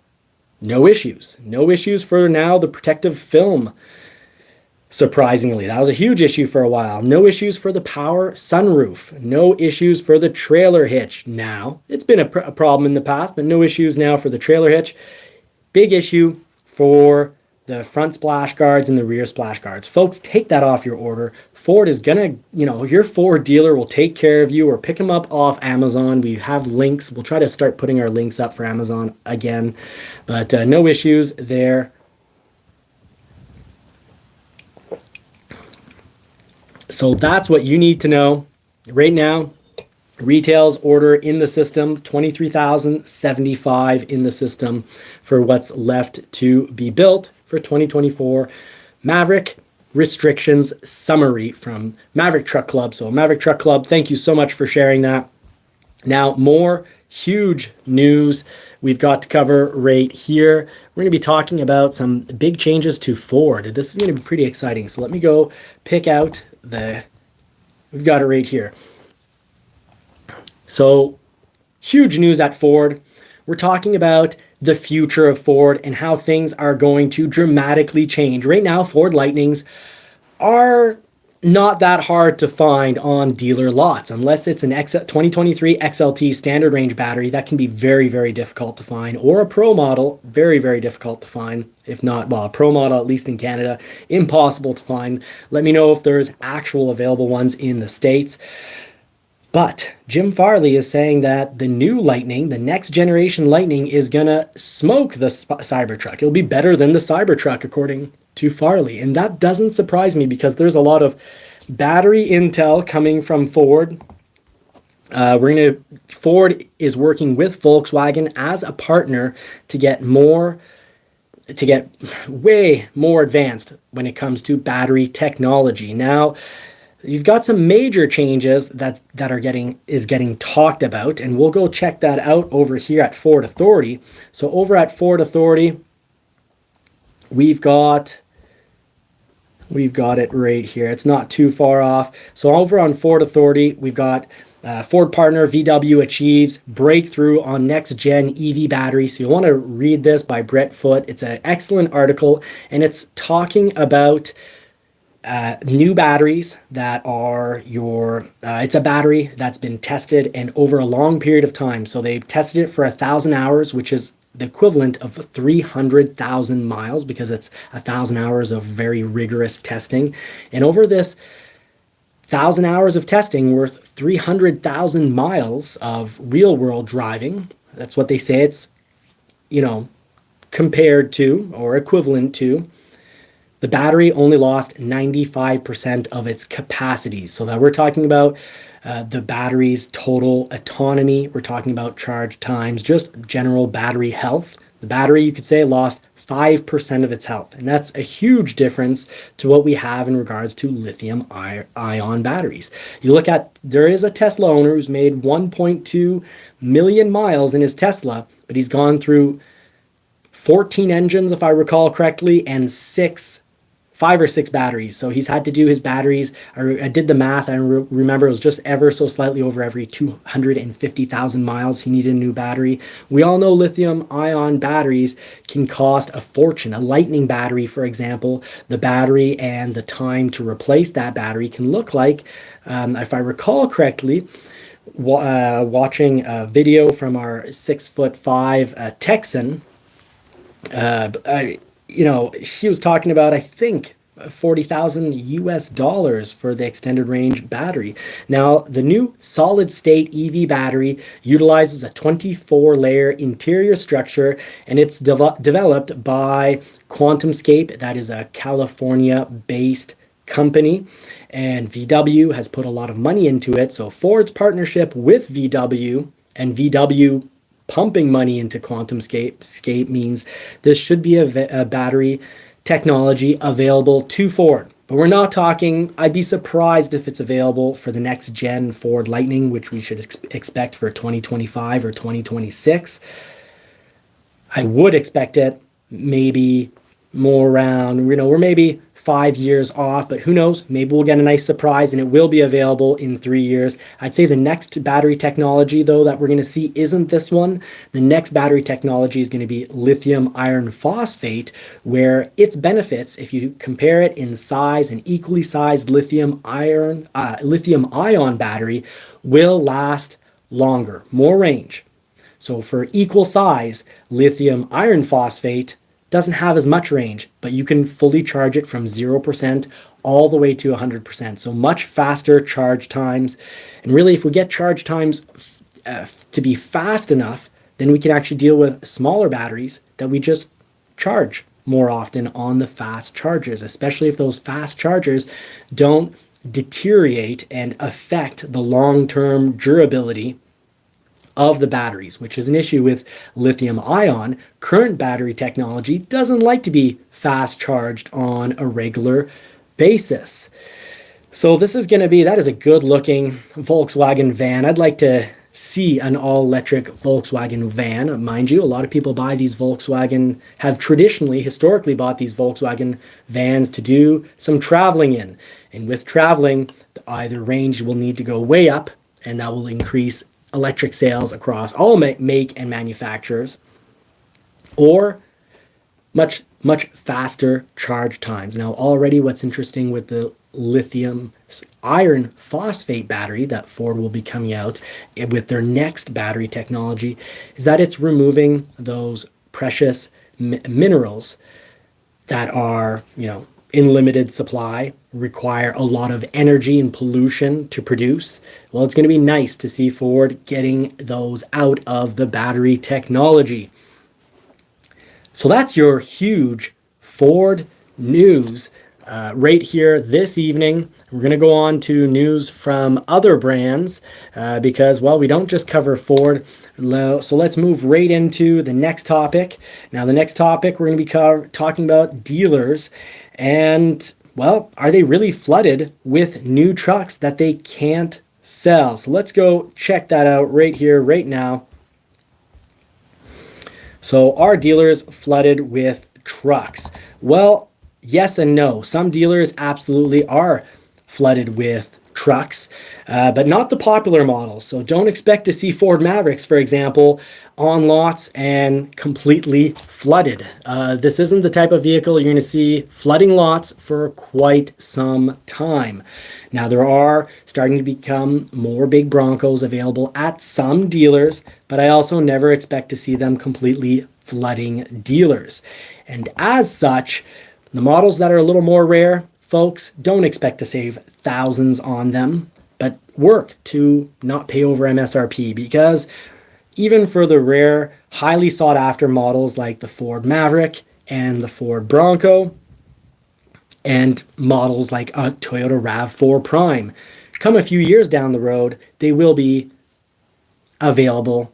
no issues. No issues for now the protective film. Surprisingly, that was a huge issue for a while. No issues for the power sunroof. No issues for the trailer hitch now. It's been a problem in the past, but no issues now for the trailer hitch. Big issue for the front splash guards and the rear splash guards. Folks, take that off your order. Ford is gonna, your Ford dealer will take care of you, or pick them up off Amazon. We have links. We'll try to start putting our links up for Amazon again, but no issues there. So that's what you need to know. Right now, retails order in the system, 23,075 in the system for what's left to be built for 2024 Maverick restrictions summary from Maverick Truck Club. So Maverick Truck Club, thank you so much for sharing that. Now, more huge news we've got to cover right here. We're going to be talking about some big changes to Ford. This is going to be pretty exciting. So let me go pick out we've got it right here. So huge news at Ford. We're talking about the future of Ford and how things are going to dramatically change. Right now, Ford Lightnings are not that hard to find on dealer lots, unless it's an 2023 XLT standard range battery. That can be very, very difficult to find, or a Pro model, very, very difficult to find. If not, well, a Pro model, at least in Canada, impossible to find. Let me know if there's actual available ones in the States. But Jim Farley is saying that the new Lightning, the next generation Lightning, is going to smoke the Cybertruck. It'll be better than the Cybertruck, according to Farley. And that doesn't surprise me, because there's a lot of battery intel coming from Ford. Ford is working with Volkswagen as a partner to get way more advanced when it comes to battery technology. Now, you've got some major changes that are getting talked about, and we'll go check that out over here at Ford Authority. So over at Ford Authority, we've got it right here. It's not too far off. So over on Ford Authority, we've got Ford partner VW achieves breakthrough on next-gen EV battery. So you want to read this by Brett Foote. It's an excellent article, and it's talking about new batteries that are it's a battery that's been tested and over a long period of time. So they've tested it for 1,000 hours, which is the equivalent of 300,000 miles, because it's 1,000 hours of very rigorous testing. And over this 1,000 hours of testing worth 300,000 miles of real world driving, that's what they say it's, compared to or equivalent to, the battery only lost 95% of its capacity. So that we're talking about the battery's total autonomy. We're talking about charge times, just general battery health. The battery, you could say, lost 5% of its health. And that's a huge difference to what we have in regards to lithium ion batteries. You look at, there is a Tesla owner who's made 1.2 million miles in his Tesla, but he's gone through 14 engines, if I recall correctly, and 5 or 6 batteries. So he's had to do his batteries. I did the math. I remember it was just ever so slightly over every 250,000 miles he needed a new battery. We all know lithium ion batteries can cost a fortune. A Lightning battery, for example, the battery and the time to replace that battery can look like, if I recall correctly, watching a video from our 6'5" Texan, he was talking about, I think, $40,000 for the extended range battery. Now, the new solid state EV battery utilizes a 24-layer interior structure, and it's developed by QuantumScape. That is a California-based company, and VW has put a lot of money into it. So Ford's partnership with VW and VW pumping money into QuantumScape means this should be a battery technology available to Ford. But we're not talking, I'd be surprised if it's available for the next gen Ford Lightning, which we should expect for 2025 or 2026. I would expect it maybe more around, we're maybe 5 years off, but who knows? Maybe we'll get a nice surprise and it will be available in 3 years. I'd say the next battery technology, though, that we're going to see isn't this one. The next battery technology is going to be lithium iron phosphate, where its benefits, if you compare it in size, an equally sized lithium ion battery will last longer, more range. So for equal size, lithium iron phosphate doesn't have as much range, but you can fully charge it from 0% all the way to 100%. So much faster charge times. And really, if we get charge times to be fast enough, then we can actually deal with smaller batteries that we just charge more often on the fast chargers, especially if those fast chargers don't deteriorate and affect the long-term durability of the batteries, which is an issue with lithium ion. Current battery technology doesn't like to be fast charged on a regular basis. So that is a good looking Volkswagen van. I'd like to see an all-electric Volkswagen van. Mind you, a lot of people buy these have historically bought these Volkswagen vans to do some traveling in. And with traveling, either range will need to go way up, and that will increase electric sales across all make and manufacturers, or much faster charge times. Now, already what's interesting with the lithium iron phosphate battery that Ford will be coming out with their next battery technology is that it's removing those precious minerals that are, in limited supply, require a lot of energy and pollution to produce. Well, it's going to be nice to see Ford getting those out of the battery technology. So that's your huge Ford news right here this evening. We're going to go on to news from other brands because, well, we don't just cover Ford. So let's move right into the next topic. Now, the next topic, we're going to be talking about dealers. And, well, are they really flooded with new trucks that they can't sell? So let's go check that out right here, right now. So are dealers flooded with trucks? Well, yes and no. Some dealers absolutely are flooded with trucks, but not the popular models. So don't expect to see Ford Mavericks, for example, on lots and completely flooded. This isn't the type of vehicle you're going to see flooding lots for quite some time. Now, there are starting to become more big Broncos available at some dealers, but I also never expect to see them completely flooding dealers. And as such, the models that are a little more rare, folks, don't expect to save thousands on them, but work to not pay over MSRP, because even for the rare, highly sought after models like the Ford Maverick and the Ford Bronco, and models like a Toyota RAV4 Prime, come a few years down the road, they will be available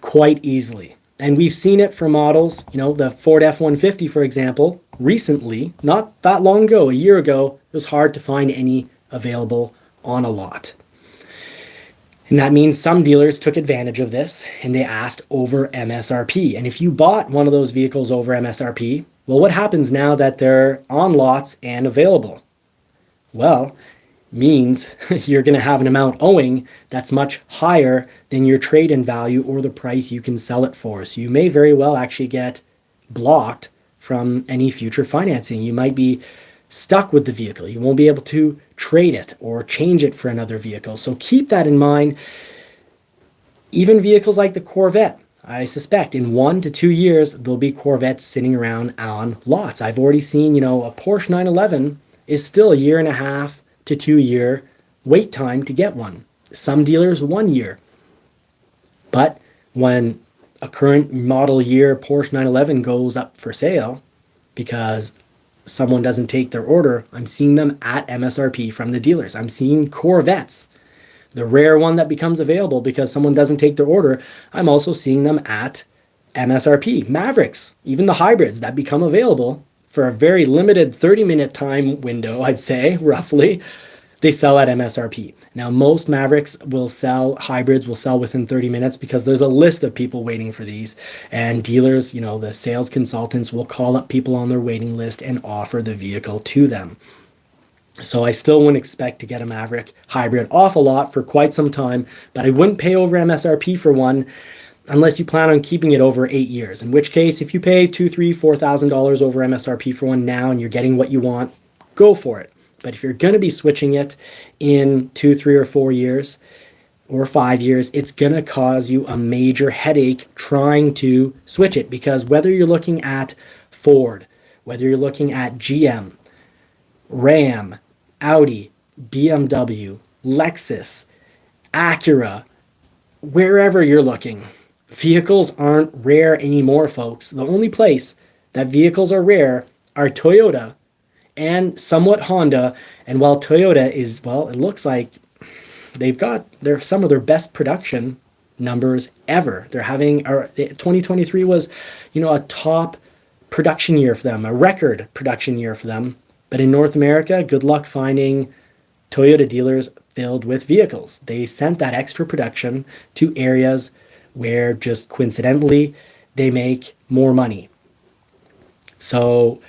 quite easily. And we've seen it for models, the Ford F-150, for example, recently, not that long ago, a year ago, it was hard to find any available on a lot. And that means some dealers took advantage of this and they asked over MSRP. And if you bought one of those vehicles over MSRP, well, what happens now that they're on lots and available? Well, means you're going to have an amount owing that's much higher than your trade-in value or the price you can sell it for. So you may very well actually get blocked from any future financing. You might be stuck with the vehicle. You won't be able to trade it or change it for another vehicle. So keep that in mind. Even vehicles like the Corvette, I suspect in 1 to 2 years, there'll be Corvettes sitting around on lots. I've already seen, a Porsche 911 is still a 1.5 to 2 year wait time to get one. Some dealers 1 year. But when a current model year Porsche 911 goes up for sale because someone doesn't take their order, I'm seeing them at MSRP from the dealers. I'm seeing Corvettes, the rare one that becomes available because someone doesn't take their order, I'm also seeing them at MSRP. Mavericks, even the hybrids that become available for a very limited 30-minute time window, I'd say, roughly, they sell at MSRP. Now, most Mavericks hybrids will sell within 30 minutes because there's a list of people waiting for these. And dealers, the sales consultants will call up people on their waiting list and offer the vehicle to them. So I still wouldn't expect to get a Maverick hybrid off a lot for quite some time, but I wouldn't pay over MSRP for one unless you plan on keeping it over 8 years. In which case, if you pay $2,000, $3,000, $4,000 over MSRP for one now and you're getting what you want, go for it. But if you're going to be switching it in 2, 3, or 4 years or 5 years, it's going to cause you a major headache trying to switch it, because whether you're looking at Ford, whether you're looking at GM, Ram, Audi, BMW, Lexus, Acura, wherever you're looking, vehicles aren't rare anymore, folks. The only place that vehicles are rare are Toyota and somewhat Honda. And while Toyota is, it looks like they're some of their best production numbers ever. They're having, 2023 was, a top production year for them, a record production year for them. But in North America, good luck finding Toyota dealers filled with vehicles. They sent that extra production to areas where just coincidentally they make more money. So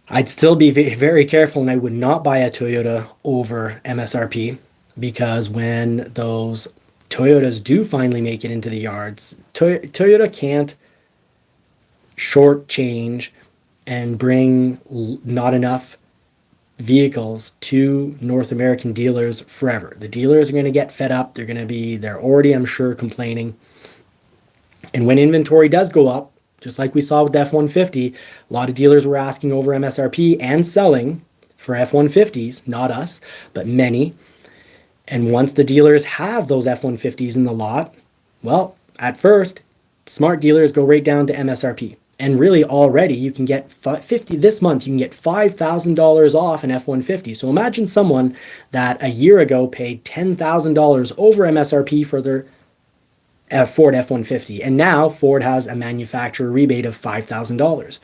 I'd still be very careful, and I would not buy a Toyota over MSRP, because when those Toyotas do finally make it into the yards, Toyota can't shortchange and bring not enough vehicles to North American dealers forever. The dealers are going to get fed up. They're already, I'm sure, complaining. And when inventory does go up, just like we saw with the F-150, a lot of dealers were asking over MSRP and selling for F-150s, not us, but many. And once the dealers have those F-150s in the lot, at first, smart dealers go right down to MSRP. And really already you can get this month, you can get $5,000 off an F-150. So imagine someone that a year ago paid $10,000 over MSRP for their Ford F-150. And now Ford has a manufacturer rebate of $5,000.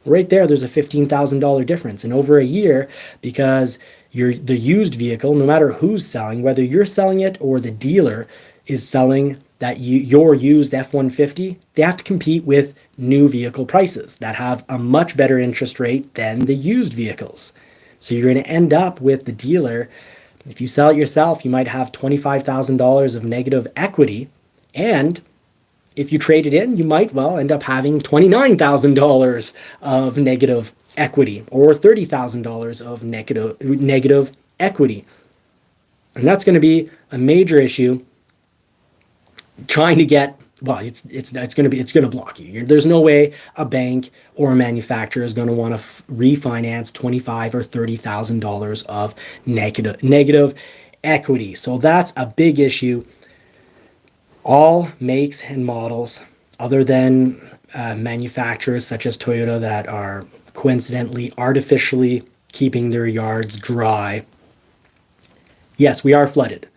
Right there's a $15,000 difference. And over a year, because the used vehicle, no matter who's selling, whether you're selling it or the dealer is selling that your used F-150, they have to compete with new vehicle prices that have a much better interest rate than the used vehicles. So you're going to end up with the dealer, if you sell it yourself, you might have $25,000 of negative equity, and if you trade it in, you might well end up having $29,000 of negative equity or $30,000 of negative equity. And that's going to be a major issue trying to get, well, it's going to block you. There's no way a bank or a manufacturer is going to want to refinance $25,000 or $30,000 of negative equity. So that's a big issue. All makes and models, other than manufacturers such as Toyota that are coincidentally artificially keeping their yards dry. Yes, we are flooded.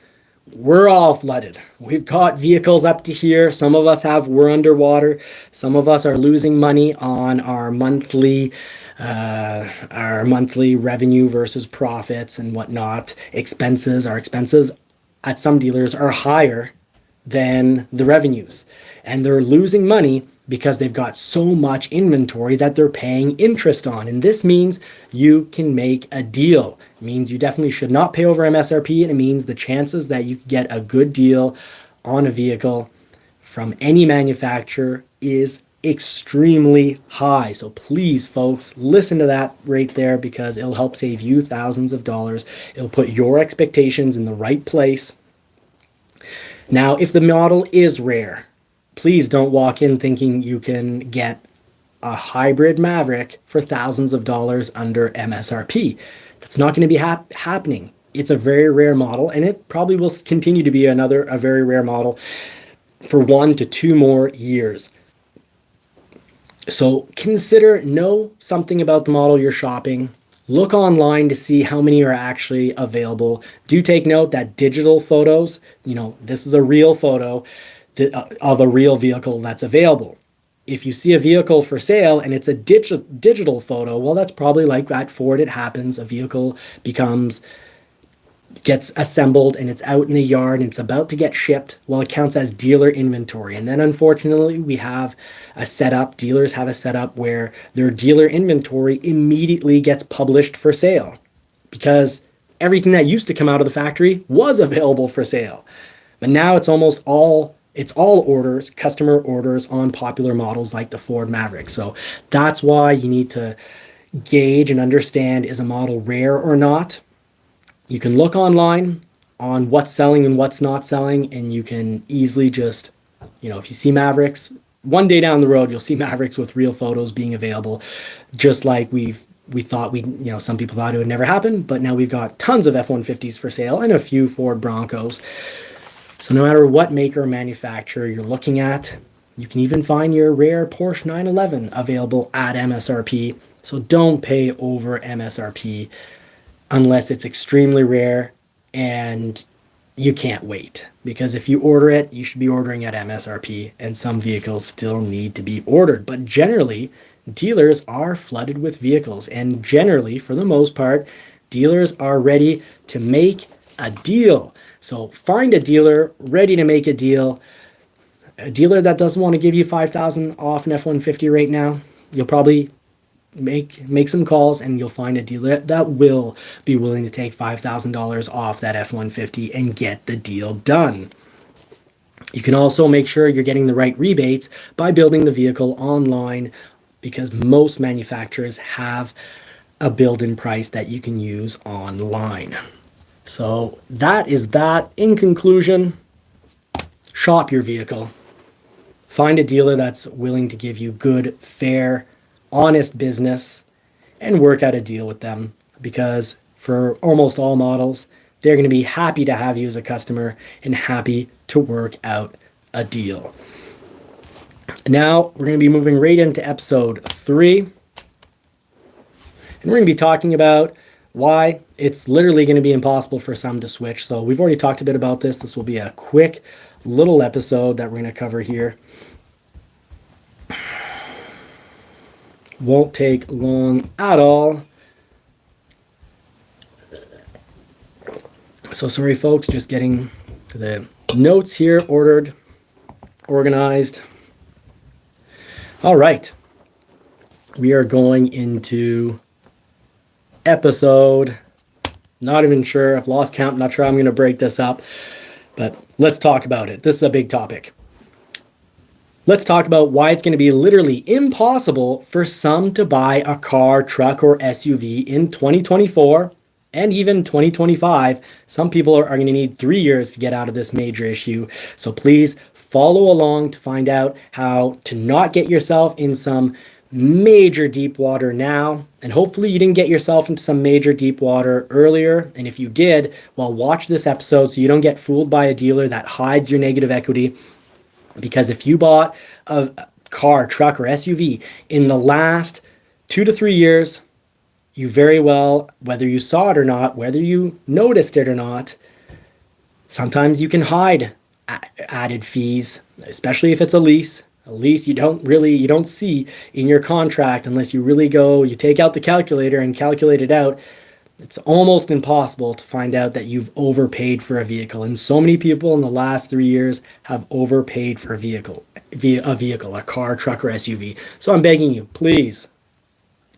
We're all flooded. We've got vehicles up to here. Some of us we're underwater. Some of us are losing money on our monthly revenue versus profits and whatnot. Our expenses at some dealers are higher than the revenues. And they're losing money because they've got so much inventory that they're paying interest on. And this means you can make a deal. It means you definitely should not pay over MSRP, and it means the chances that you can get a good deal on a vehicle from any manufacturer is extremely high. So please, folks, listen to that right there, because it'll help save you thousands of dollars. It'll put your expectations in the right place. Now, if the model is rare, please don't walk in thinking you can get a hybrid Maverick for thousands of dollars under MSRP. That's not going to be happening. It's a very rare model, and it probably will continue to be a very rare model for 1 to 2 more years. So know something about the model you're shopping. Look online to see how many are actually available. Do take note that digital photos, this is a real photo of a real vehicle that's available. If you see a vehicle for sale and it's a digital photo, well, that's probably like at Ford. It happens. A vehicle gets assembled and it's out in the yard and it's about to get shipped. Well, it counts as dealer inventory. And then unfortunately, dealers have a setup where their dealer inventory immediately gets published for sale, because everything that used to come out of the factory was available for sale. But now it's all orders, customer orders on popular models like the Ford Maverick. So that's why you need to gauge and understand, is a model rare or not? You can look online on what's selling and what's not selling, and you can easily just, if you see Mavericks, one day down the road, you'll see Mavericks with real photos being available, just like some people thought it would never happen, but now we've got tons of F-150s for sale and a few Ford Broncos. So no matter what maker or manufacturer you're looking at, you can even find your rare Porsche 911 available at MSRP. So don't pay over MSRP unless it's extremely rare and you can't wait. Because if you order it, you should be ordering at MSRP, and some vehicles still need to be ordered. But generally, dealers are flooded with vehicles, and generally, for the most part, dealers are ready to make a deal. So find a dealer ready to make a deal. A dealer that doesn't want to give you $5,000 off an F-150 right now, you'll probably make some calls and you'll find a dealer that will be willing to take $5,000 off that F-150 and get the deal done. You can also make sure you're getting the right rebates by building the vehicle online, because most manufacturers have a build-in price that you can use online. So that is that. In conclusion, shop your vehicle. Find a dealer that's willing to give you good, fair, honest business, and work out a deal with them, because for almost all models, they're going to be happy to have you as a customer and happy to work out a deal. Now we're going to be moving right into episode 3, and we're going to be talking about why it's literally going to be impossible for some to switch. So we've already talked a bit about this. This will be a quick little episode that we're going to cover here. Won't take long at all. So sorry, folks, just getting the notes here ordered. organized. All right. We are going into episode, not even sure, I've lost count, not sure how I'm going to break this up, but let's talk about it. This is a big topic. Let's talk about why it's going to be literally impossible for some to buy a car, truck, or SUV in 2024 and even 2025. Some people are going to need 3 years to get out of this major issue. So please follow along to find out how to not get yourself in some major deep water now. And hopefully you didn't get yourself into some major deep water earlier. And if you did, well, watch this episode so you don't get fooled by a dealer that hides your negative equity. Because if you bought a car, truck, or SUV in the last 2 to 3 years, you very well, whether you saw it or not, whether you noticed it or not, sometimes you can hide added fees, especially if it's a lease. A lease you don't see in your contract unless you really go, you take out the calculator and calculate it out. It's almost impossible to find out that you've overpaid for a vehicle. And so many people in the last 3 years have overpaid for a vehicle, a car, truck, or SUV. So I'm begging you, please,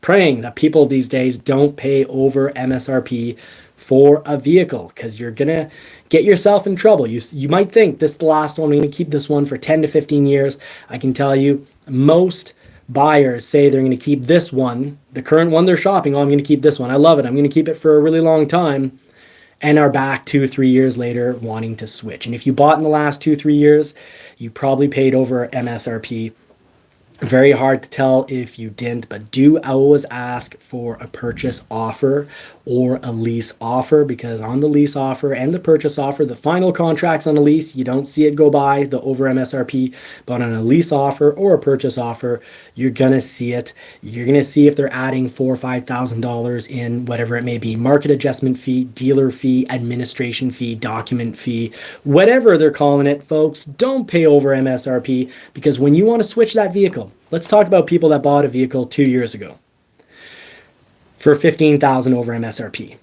praying that people these days don't pay over MSRP for a vehicle, because you're going to get yourself in trouble. You might think this is the last one. We're going to keep this one for 10 to 15 years. I can tell you most buyers say they're going to keep this one, the current one they're shopping. Oh, I'm going to keep this one. I love it. I'm going to keep it for a really long time, and are back 2-3 years later wanting to switch. And if you bought in the last 2-3 years, you probably paid over MSRP. Very hard to tell if you didn't, but do always ask for a purchase offer or a lease offer, because on the lease offer and the purchase offer, the final contracts on a lease, you don't see it go by the over MSRP, but on a lease offer or a purchase offer, you're going to see it. You're going to see if they're adding $4,000 or $5,000 in whatever it may be, market adjustment fee, dealer fee, administration fee, document fee, whatever they're calling it. Folks, don't pay over MSRP, because when you want to switch that vehicle, let's talk about people that bought a vehicle 2 years ago for $15,000 over MSRP.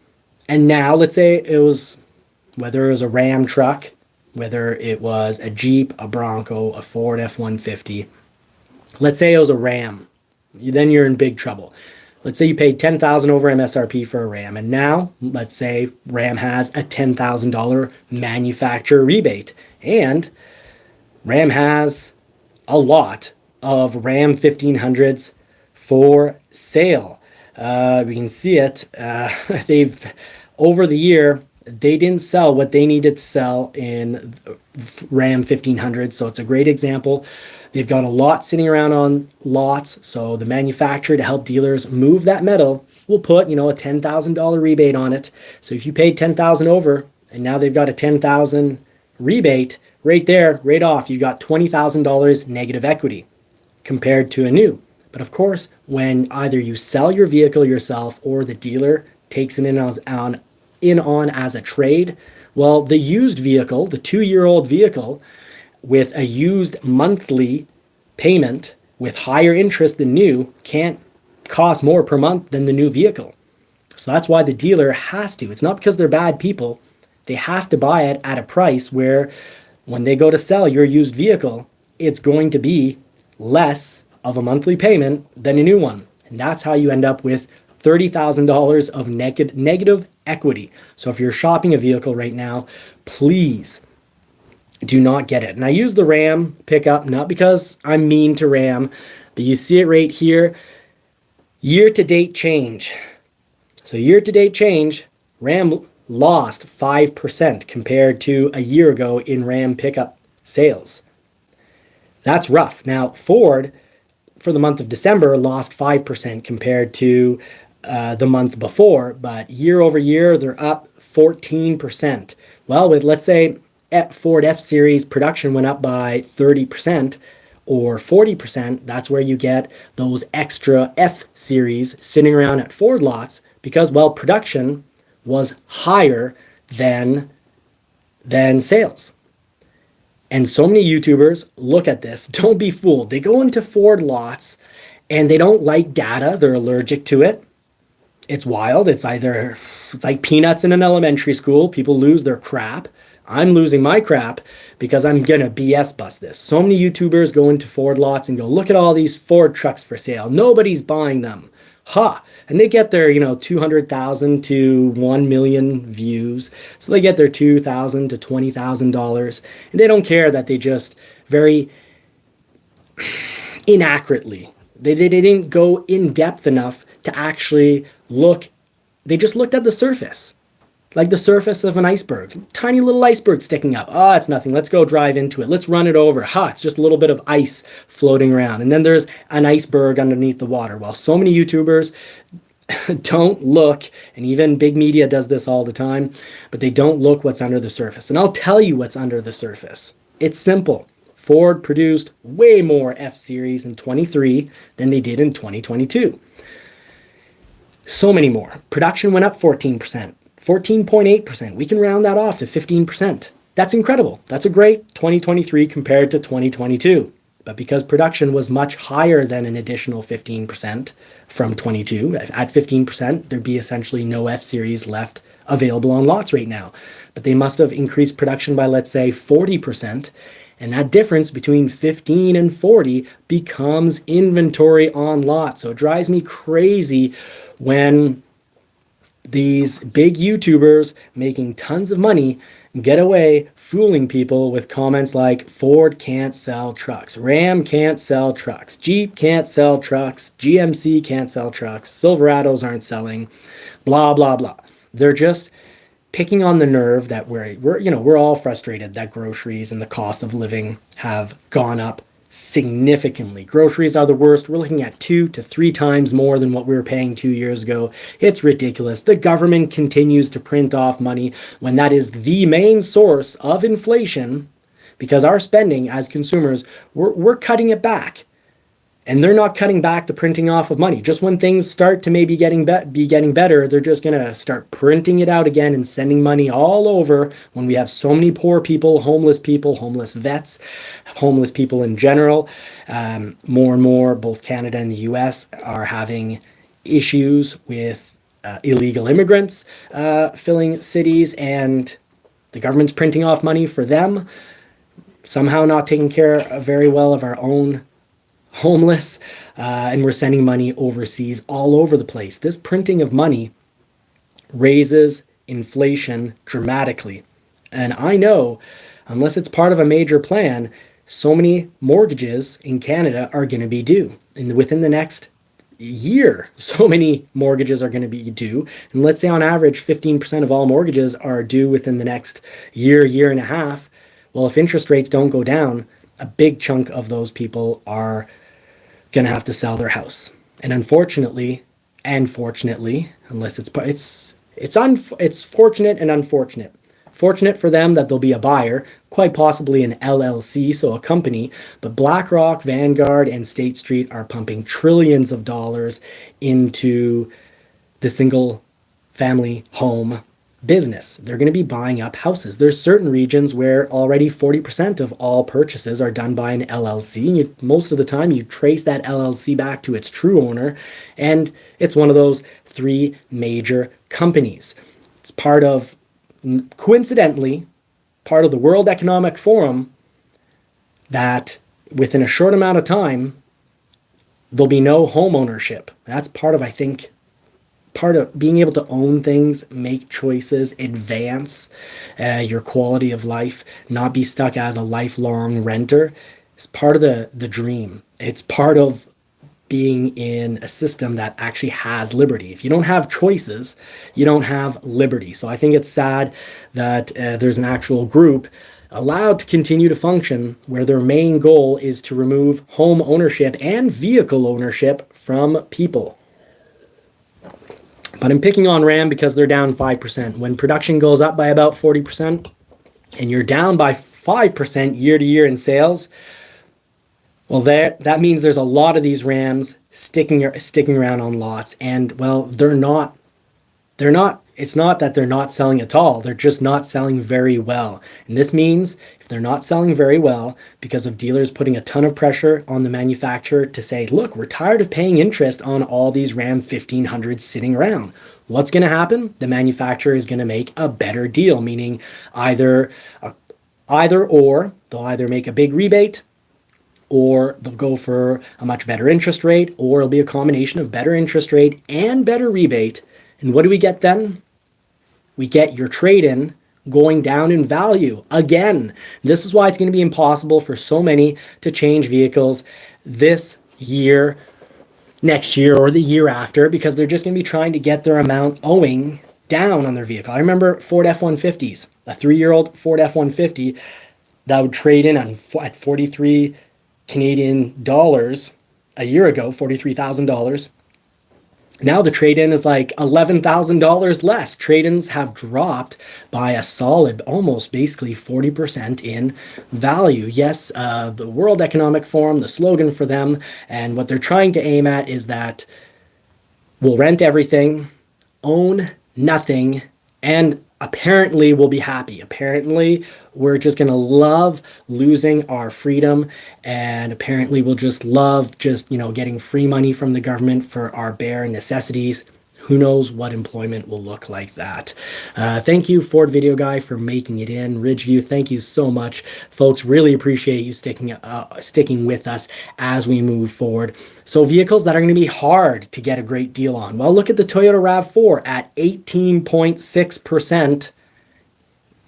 And now let's say it was, whether it was a Ram truck, whether it was a Jeep, a Bronco, a Ford F-150, let's say it was a Ram, then you're in big trouble. Let's say you paid $10,000 over MSRP for a Ram, and now let's say Ram has a $10,000 manufacturer rebate, and Ram has a lot of Ram 1500s for sale. We can see it. They've, over the year, they didn't sell what they needed to sell in Ram 1500s. So it's a great example. They've got a lot sitting around on lots. So the manufacturer, to help dealers move that metal, will put, a $10,000 rebate on it. So if you paid $10,000 over and now they've got a $10,000 rebate, right there, right off, you got $20,000 negative equity compared to a new. But of course, when either you sell your vehicle yourself or the dealer takes it in on as a trade, well, the used vehicle, the 2-year-old vehicle with a used monthly payment with higher interest than new can't cost more per month than the new vehicle. So that's why the dealer has to. It's not because they're bad people. They have to buy it at a price where when they go to sell your used vehicle, it's going to be less of a monthly payment than a new one. And that's how you end up with $30,000 of negative equity. So if you're shopping a vehicle right now, please do not get it. And I use the Ram pickup, not because I'm mean to Ram, but you see it right here, year-to-date change. So year-to-date change, Ram lost 5% compared to a year ago in Ram pickup sales. That's rough. Now, Ford, for the month of December, lost 5% compared to the month before, but year over year, they're up 14%. Well, with, let's say, Ford F-Series production went up by 30% or 40%, that's where you get those extra F-Series sitting around at Ford lots because, well, production was higher than sales. And so many YouTubers look at this. Don't be fooled. They go into Ford lots and they don't like data. They're allergic to it. It's wild. It's like peanuts in an elementary school. People lose their crap I'm losing my crap because I'm going to BS bust this. So many YouTubers go into Ford lots and go, look at all these Ford trucks for sale. Nobody's buying them. Ha! And they get their, 200,000 to 1 million views. So they get their $2,000 to $20,000. And they don't care that they just very inaccurately, they didn't go in depth enough to actually look. They just looked at the surface. Like the surface of an iceberg. Tiny little iceberg sticking up. Oh, it's nothing. Let's go drive into it. Let's run it over. Ha, it's just a little bit of ice floating around. And then there's an iceberg underneath the water. While so many YouTubers don't look, and even big media does this all the time, but they don't look what's under the surface. And I'll tell you what's under the surface. It's simple. Ford produced way more F-Series in 23 than they did in 2022. So many more. Production went up 14%. 14.8%. We can round that off to 15%. That's incredible. That's a great 2023 compared to 2022. But because production was much higher than an additional 15% from 22, at 15%, there'd be essentially no F-Series left available on lots right now. But they must have increased production by, let's say, 40%. And that difference between 15 and 40 becomes inventory on lots. So it drives me crazy when these big YouTubers making tons of money get away fooling people with comments like Ford can't sell trucks, Ram can't sell trucks, Jeep can't sell trucks, GMC can't sell trucks, Silverados aren't selling, blah, blah, blah. They're just picking on the nerve that we're all frustrated that groceries and the cost of living have gone up significantly. Groceries are the worst. We're looking at 2 to 3 times more than what we were paying 2 years ago. It's ridiculous. The government continues to print off money when that is the main source of inflation, because our spending as consumers, we're cutting it back. And they're not cutting back the printing off of money. Just when things start to maybe be getting better, they're just going to start printing it out again and sending money all over when we have so many poor people, homeless vets, homeless people in general. More and more, both Canada and the US are having issues with illegal immigrants filling cities, and the government's printing off money for them, somehow not taking care very well of our own homeless, and we're sending money overseas all over the place. This printing of money raises inflation dramatically. And I know, unless it's part of a major plan, so many mortgages in Canada are going to be due. And within the next year, so many mortgages are going to be due. And let's say on average, 15% of all mortgages are due within the next year and a half. Well, if interest rates don't go down, a big chunk of those people are going to have to sell their house. And unfortunately, unless it's fortunate and unfortunate. Fortunate for them that there'll be a buyer, quite possibly an LLC, so a company, but BlackRock, Vanguard, and State Street are pumping trillions of dollars into the single family home business. They're going to be buying up houses. There's certain regions where already 40% of all purchases are done by an LLC. And most of the time you trace that LLC back to its true owner, and it's one of those 3 major companies. It's coincidentally, part of the World Economic Forum, that within a short amount of time, there'll be no home ownership. That's part of being able to own things, make choices, advance your quality of life, not be stuck as a lifelong renter. It's part of the dream. It's part of being in a system that actually has liberty. If you don't have choices, you don't have liberty. So I think it's sad that there's an actual group allowed to continue to function where their main goal is to remove home ownership and vehicle ownership from people. But I'm picking on Ram because they're down 5%. When production goes up by about 40% and you're down by 5% year to year in sales, well, that means there's a lot of these Rams sticking around on lots. And, well, they're not It's not that they're not selling at all. They're just not selling very well. And this means if they're not selling very well because of dealers putting a ton of pressure on the manufacturer to say, look, we're tired of paying interest on all these Ram 1500s sitting around. What's going to happen? The manufacturer is going to make a better deal, meaning either or they'll either make a big rebate, or they'll go for a much better interest rate, or it'll be a combination of better interest rate and better rebate. And what do we get then? We get your trade-in going down in value again. This is why it's going to be impossible for so many to change vehicles this year, next year, or the year after, because they're just going to be trying to get their amount owing down on their vehicle. I remember Ford F-150s, a 3-year-old Ford F-150 that would trade in at 43 Canadian dollars a year ago, $43,000. Now the trade-in is like $11,000 less. Trade-ins have dropped by a solid, almost basically 40% in value. Yes, the World Economic Forum, the slogan for them, and what they're trying to aim at is that we'll rent everything, own nothing, and apparently we'll be happy. Apparently we're just going to love losing our freedom, and apparently we'll just love getting free money from the government for our bare necessities. Who knows what employment will look like that. Thank you, Ford Video Guy, for making it in. Ridgeview, thank you so much. Folks, really appreciate you sticking with us as we move forward. So vehicles that are going to be hard to get a great deal on. Well, look at the Toyota RAV4 at 18.6%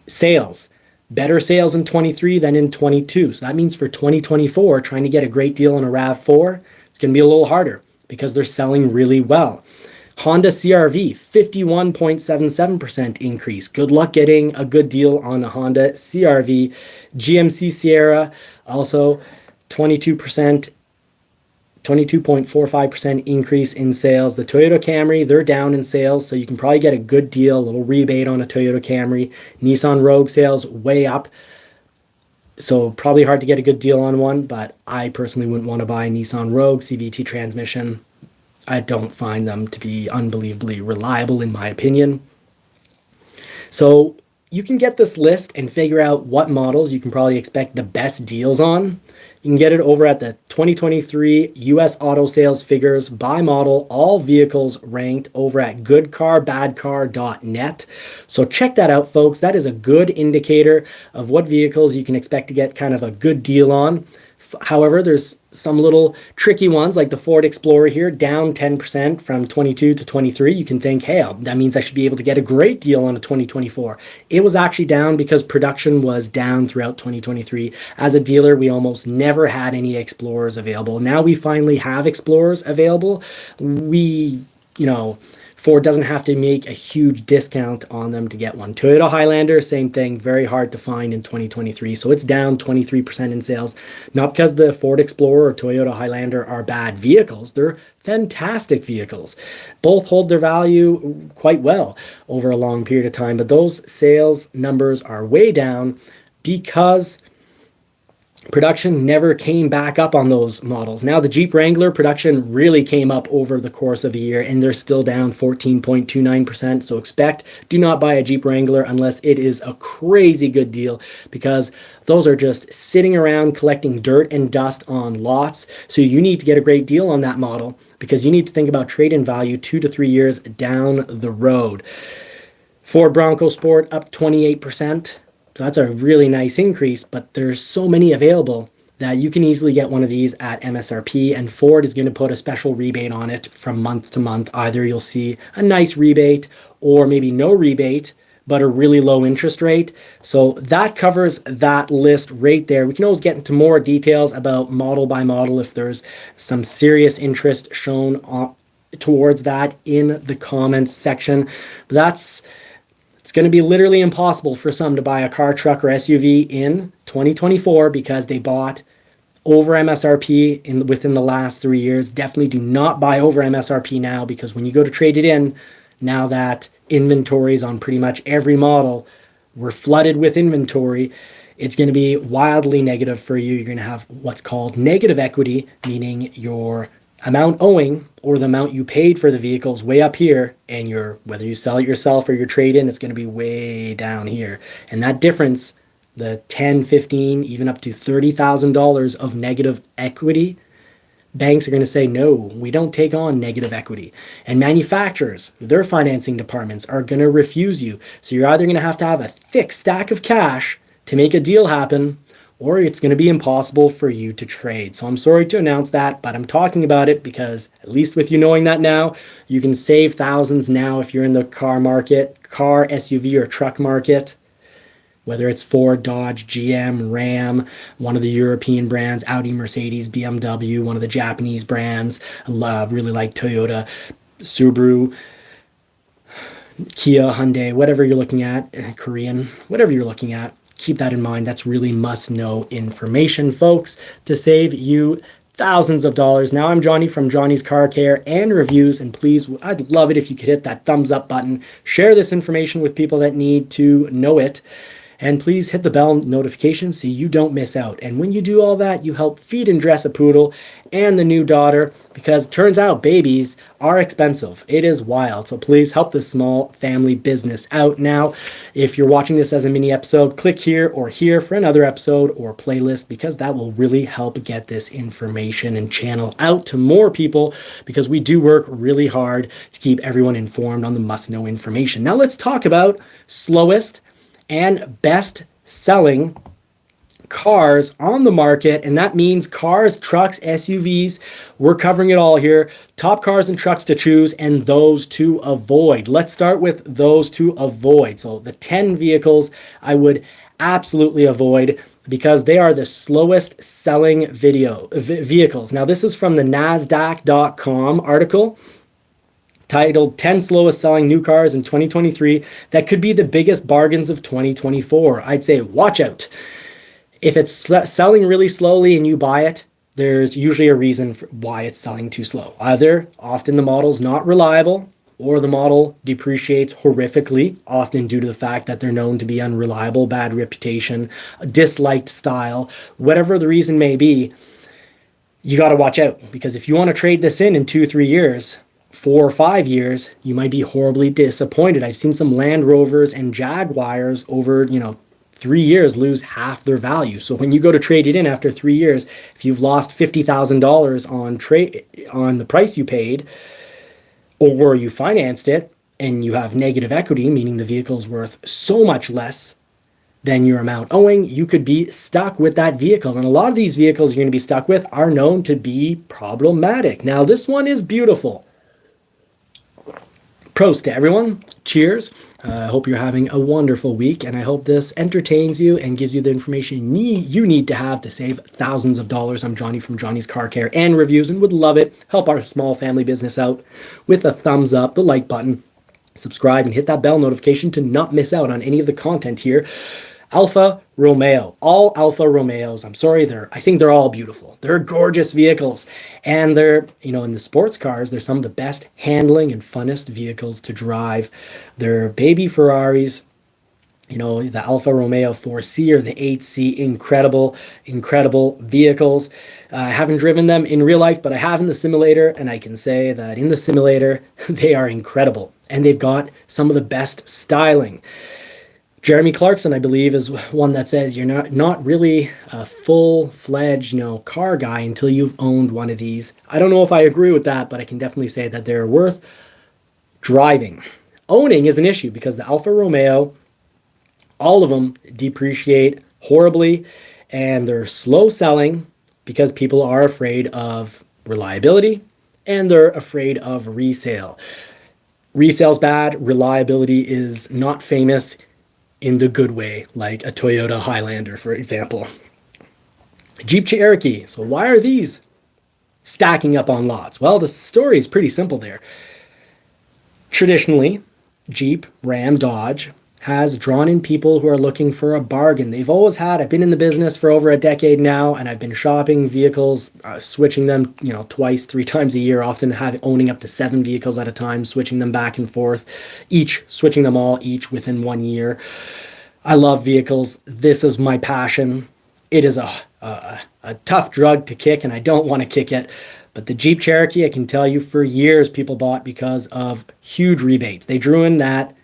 sales. Better sales in 23 than in 22. So that means for 2024, trying to get a great deal on a RAV4, it's going to be a little harder because they're selling really well. Honda CR-V, 51.77% increase. Good luck getting a good deal on a Honda CR-V. GMC Sierra, also 22.45% increase in sales. The Toyota Camry, they're down in sales, so you can probably get a good deal, a little rebate on a Toyota Camry. Nissan Rogue sales way up, so probably hard to get a good deal on one, but I personally wouldn't want to buy a Nissan Rogue CVT transmission. I don't find them to be unbelievably reliable in my opinion. So you can get this list and figure out what models you can probably expect the best deals on. You can get it over at the 2023 US auto sales figures by model, all vehicles ranked over at goodcarbadcar.net. So check that out, folks. That is a good indicator of what vehicles you can expect to get kind of a good deal on. However, there's some little tricky ones like the Ford Explorer here, down 10% from 22 to 23. You can think, hey, that means I should be able to get a great deal on a 2024. It was actually down because production was down throughout 2023. As a dealer, we almost never had any Explorers available. Now we finally have Explorers available. Ford doesn't have to make a huge discount on them to get one. Toyota Highlander, same thing, very hard to find in 2023. So it's down 23% in sales. Not because the Ford Explorer or Toyota Highlander are bad vehicles. They're fantastic vehicles. Both hold their value quite well over a long period of time. But those sales numbers are way down because production never came back up on those models. Now the Jeep Wrangler production really came up over the course of a year, and they're still down 14.29%. So do not buy a Jeep Wrangler unless it is a crazy good deal, because those are just sitting around collecting dirt and dust on lots. So you need to get a great deal on that model because you need to think about trade-in value 2 to 3 years down the road. Ford Bronco Sport up 28%. So that's a really nice increase, but there's so many available that you can easily get one of these at MSRP, and Ford is going to put a special rebate on it from month to month. Either you'll see a nice rebate or maybe no rebate, but a really low interest rate. So that covers that list right there. We can always get into more details about model by model if there's some serious interest shown towards that in the comments section. But it's going to be literally impossible for some to buy a car, truck, or SUV in 2024 because they bought over MSRP within the last 3 years. Definitely do not buy over MSRP now, because when you go to trade it in, now that inventory is on pretty much every model, we're flooded with inventory, it's going to be wildly negative for you. You're going to have what's called negative equity, meaning your amount owing or the amount you paid for the vehicle is way up here, and whether you sell it yourself or your trade in, it's going to be way down here. And that difference, the 10, 15, even up to $30,000 of negative equity, banks are going to say, no, we don't take on negative equity. And manufacturers, their financing departments are going to refuse you. So you're either going to have a thick stack of cash to make a deal happen, or it's going to be impossible for you to trade. So I'm sorry to announce that, but I'm talking about it because at least with you knowing that now, you can save thousands now if you're in the car market, car, SUV, or truck market. Whether it's Ford, Dodge, GM, Ram, one of the European brands, Audi, Mercedes, BMW, one of the Japanese brands, really like Toyota, Subaru, Kia, Hyundai, whatever you're looking at, Korean, whatever you're looking at, keep that in mind. That's really must-know information, folks, to save you thousands of dollars. Now, I'm Johnny from Johnny's Car Care and Reviews, and please, I'd love it if you could hit that thumbs up button, share this information with people that need to know it, and please hit the bell notification so you don't miss out. And when you do all that, you help feed and dress a poodle and the new daughter, because it turns out babies are expensive. It is wild. So please help this small family business out. Now, if you're watching this as a mini episode, click here or here for another episode or playlist, because that will really help get this information and channel out to more people, because we do work really hard to keep everyone informed on the must-know information. Now let's talk about Slowest and best selling cars on the market, and that means cars, trucks, SUVs. We're covering it all here. Top cars and trucks to choose and those to avoid. Let's start with those to avoid. So the 10 vehicles I would absolutely avoid, because they are the slowest selling vehicles. Now, this is from the NASDAQ.com article titled 10 Slowest Selling New Cars in 2023 that could be the biggest bargains of 2024. I'd say watch out. If it's selling really slowly and you buy it, there's usually a reason for why it's selling too slow. Either often the model's not reliable, or the model depreciates horrifically, often due to the fact that they're known to be unreliable, bad reputation, disliked style, whatever the reason may be. You got to watch out, because if you want to trade this in 2-3 years, 4 or 5 years, you might be horribly disappointed. I've seen some Land Rovers and Jaguars over, 3 years lose half their value. So when you go to trade it in after 3 years, if you've lost $50,000 on the price you paid, or you financed it and you have negative equity, meaning the vehicle's worth so much less than your amount owing, you could be stuck with that vehicle. And a lot of these vehicles you're going to be stuck with are known to be problematic. Now, this one is beautiful. Pros to everyone. Cheers. I hope you're having a wonderful week, and I hope this entertains you and gives you the information you need to have to save thousands of dollars. I'm Johnny from Johnny's Car Care and Reviews, and would love it. Help our small family business out with a thumbs up, the like button, subscribe, and hit that bell notification to not miss out on any of the content here. Alfa Romeo, all Alfa Romeos. I'm sorry, I think they're all beautiful. They're gorgeous vehicles, and they're, in the sports cars, they're some of the best handling and funnest vehicles to drive. They're baby Ferraris. The Alfa Romeo 4C or the 8C, incredible vehicles. I haven't driven them in real life, but I have in the simulator, and I can say that in the simulator, they are incredible, and they've got some of the best styling. Jeremy Clarkson, I believe, is one that says you're not really a full-fledged, car guy until you've owned one of these. I don't know if I agree with that, but I can definitely say that they're worth driving. Owning is an issue, because the Alfa Romeo, all of them depreciate horribly, and they're slow selling because people are afraid of reliability, and they're afraid of resale. Resale's bad. Reliability is not famous in the good way, like a Toyota Highlander, for example. Jeep Cherokee. So why are these stacking up on lots? Well, the story is pretty simple there. Traditionally, Jeep, Ram, Dodge has drawn in people who are looking for a bargain. They've always had. I've been in the business for over a decade now, and I've been shopping vehicles, switching them, twice, 3 times a year, often owning up to 7 vehicles at a time, switching them back and forth, switching them all each within 1 year. I love vehicles. This is my passion. It is a tough drug to kick, and I don't want to kick it, But the Jeep Cherokee, I can tell you for years people bought because of huge rebates. They drew in that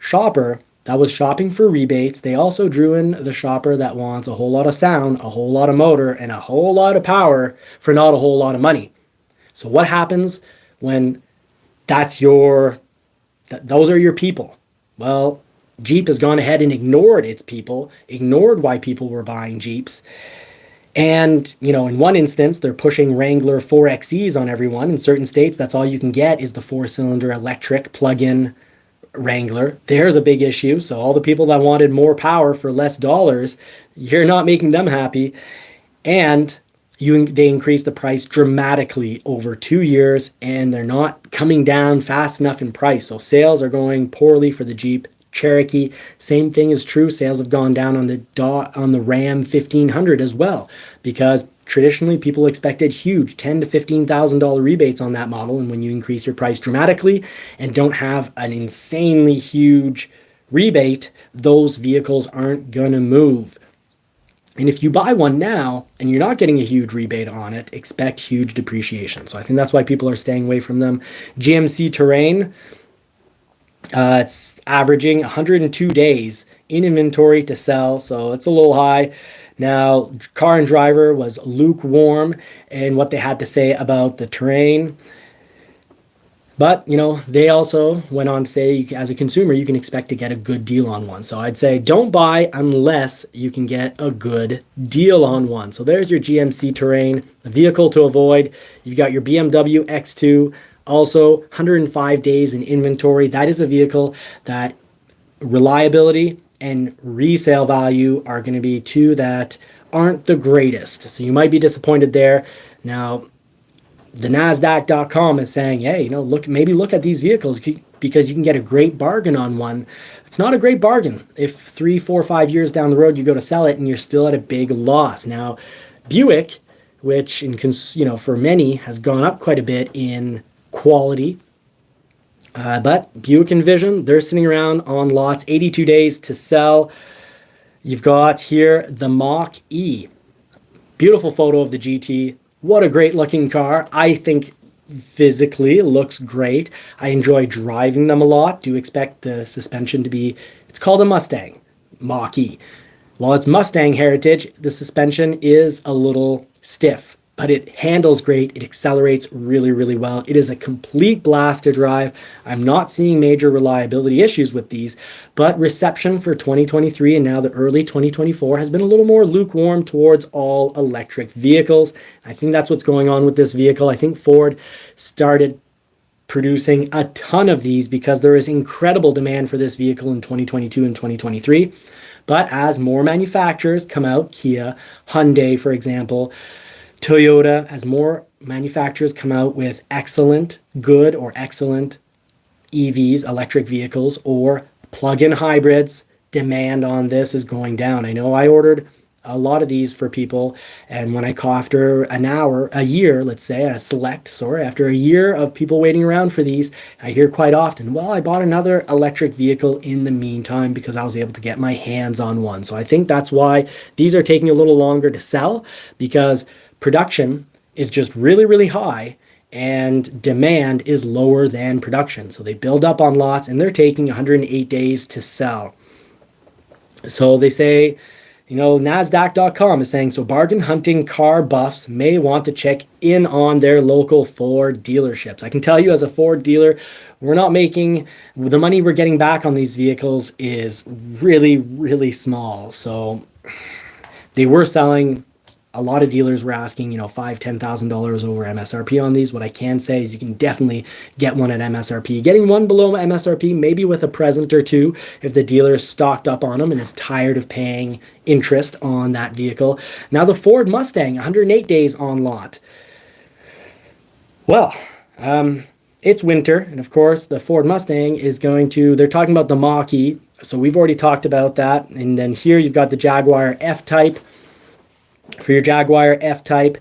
shopper that was shopping for rebates. They also drew in the shopper that wants a whole lot of sound, a whole lot of motor, and a whole lot of power for not a whole lot of money. So what happens when those are your people? Well, Jeep has gone ahead and ignored its people, ignored why people were buying Jeeps. And, in one instance, they're pushing Wrangler 4XEs on everyone. In certain states, that's all you can get is the 4-cylinder electric plug-in Wrangler. There's a big issue. So all the people that wanted more power for less dollars, you're not making them happy. And they increased the price dramatically over 2 years, and they're not coming down fast enough in price. So sales are going poorly for the Jeep Cherokee. Same thing is true. Sales have gone down on the Ram 1500 as well, because traditionally people expected huge $10,000 to $15,000 rebates on that model, and when you increase your price dramatically and don't have an insanely huge rebate, those vehicles aren't gonna move. And if you buy one now and you're not getting a huge rebate on it, expect huge depreciation. So I think that's why people are staying away from them. GMC Terrain, it's averaging 102 days in inventory to sell, so it's a little high. Now, Car and Driver was lukewarm in what they had to say about the Terrain. But, they also went on to say, as a consumer, you can expect to get a good deal on one. So I'd say don't buy unless you can get a good deal on one. So there's your GMC Terrain, a vehicle to avoid. You've got your BMW X2, also 105 days in inventory. That is a vehicle that reliability and resale value are going to be two that aren't the greatest. So you might be disappointed there. Now, the NASDAQ.com is saying, hey, look at these vehicles because you can get a great bargain on one. It's not a great bargain if 3, 4, 5 years down the road you go to sell it and you're still at a big loss. Now, Buick, which for many has gone up quite a bit in quality, but Buick and Vision, they're sitting around on lots, 82 days to sell. You've got here the Mach-E. Beautiful photo of the GT. What a great looking car. I think physically it looks great. I enjoy driving them a lot. Do expect the suspension to be, it's called a Mustang, Mach-E. While it's Mustang heritage, the suspension is a little stiff, but it handles great. It accelerates really, really well. It is a complete blast to drive. I'm not seeing major reliability issues with these, but reception for 2023 and now the early 2024 has been a little more lukewarm towards all electric vehicles. I think that's what's going on with this vehicle. I think Ford started producing a ton of these because there is incredible demand for this vehicle in 2022 and 2023. But as more manufacturers come out, Kia, Hyundai, for example, Toyota, as more manufacturers come out with good or excellent EVs, electric vehicles, or plug-in hybrids, demand on this is going down. I know I ordered a lot of these for people, and when after a year of people waiting around for these, I hear quite often, well, I bought another electric vehicle in the meantime because I was able to get my hands on one. So I think that's why these are taking a little longer to sell, because production is just really, really high and demand is lower than production. So they build up on lots and they're taking 108 days to sell. So they say, NASDAQ.com is saying, so bargain hunting car buffs may want to check in on their local Ford dealerships. I can tell you as a Ford dealer, we're not making, the money we're getting back on these vehicles is really, really small. So they were selling, a lot of dealers were asking, $5,000, $10,000 over MSRP on these. What I can say is you can definitely get one at MSRP. Getting one below MSRP, maybe with a present or two, if the dealer is stocked up on them and is tired of paying interest on that vehicle. Now the Ford Mustang, 108 days on lot. Well, it's winter, and of course the Ford Mustang is they're talking about the Mach-E, so we've already talked about that. And then here you've got the Jaguar F-Type. For your Jaguar F-Type,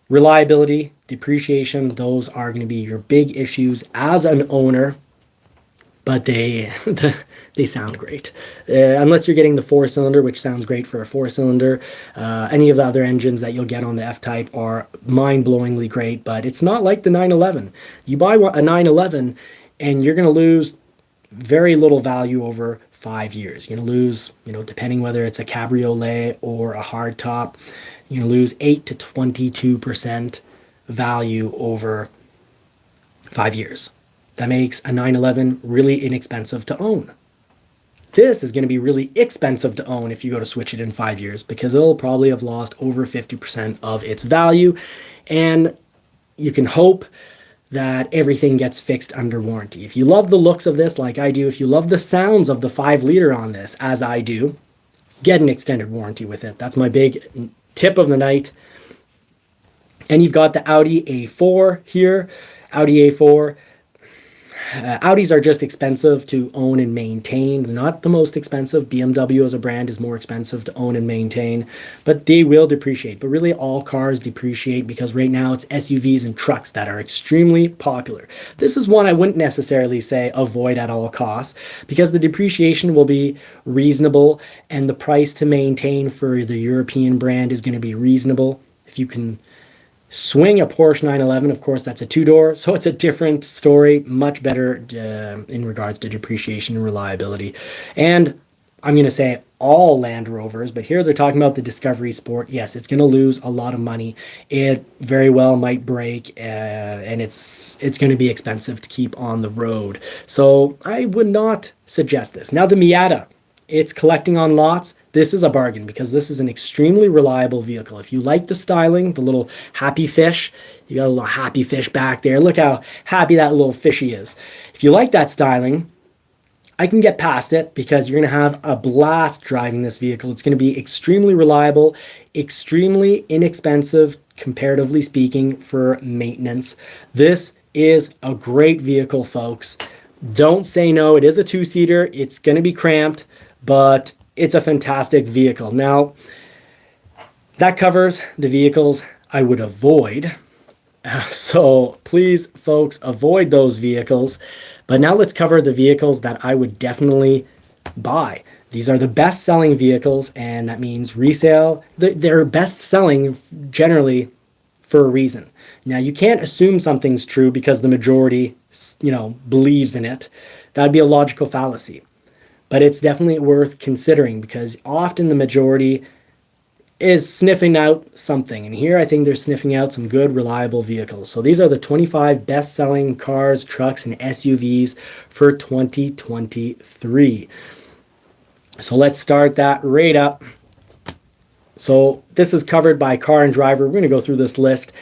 reliability, depreciation, those are going to be your big issues as an owner. but they they sound great. Unless you're getting the 4-cylinder, which sounds great for a 4-cylinder. Any of the other engines that you'll get on the F-Type are mind-blowingly great, but it's not like the 911. You buy a 911 and you're going to lose very little value over 5 years. You're going to lose, depending whether it's a cabriolet or a hardtop, you're going to lose 8 to 22% value over 5 years. That makes a 911 really inexpensive to own. This is going to be really expensive to own if you go to switch it in 5 years, because it'll probably have lost over 50% of its value. And you can hope that everything gets fixed under warranty. If you love the looks of this like I do, if you love the sounds of the 5-liter on this, as I do, get an extended warranty with it. That's my big tip of the night. And you've got the Audi A4 here. Audi A4. Audis are just expensive to own and maintain. They're not the most expensive. BMW as a brand is more expensive to own and maintain, but they will depreciate. But really all cars depreciate because right now it's SUVs and trucks that are extremely popular. This is one I wouldn't necessarily say avoid at all costs, because the depreciation will be reasonable and the price to maintain for the European brand is going to be reasonable. If you can swing a Porsche 911, of course, that's a 2-door, so it's a different story, much better in regards to depreciation and reliability. And I'm going to say all Land Rovers, but here they're talking about the Discovery Sport. Yes, it's going to lose a lot of money. It very well might break, and it's going to be expensive to keep on the road. So I would not suggest this. Now the Miata, it's collecting on lots. This is a bargain because this is an extremely reliable vehicle. If you like the styling, the little happy fish, you got a little happy fish back there. Look how happy that little fishy is. If you like that styling, I can get past it because you're going to have a blast driving this vehicle. It's going to be extremely reliable, extremely inexpensive, comparatively speaking, for maintenance. This is a great vehicle, folks. Don't say no. It is a 2-seater. It's going to be cramped, but it's a fantastic vehicle. Now, that covers the vehicles I would avoid. So please, folks, avoid those vehicles. But now let's cover the vehicles that I would definitely buy. These are the best-selling vehicles, and that means resale. They're best-selling generally for a reason. Now, you can't assume something's true because the majority, believes in it. That would be a logical fallacy. But it's definitely worth considering because often the majority is sniffing out something. And here I think they're sniffing out some good, reliable vehicles. So these are the 25 best-selling cars, trucks, and SUVs for 2023. So let's start that right up. So this is covered by Car and Driver. We're going to go through this list,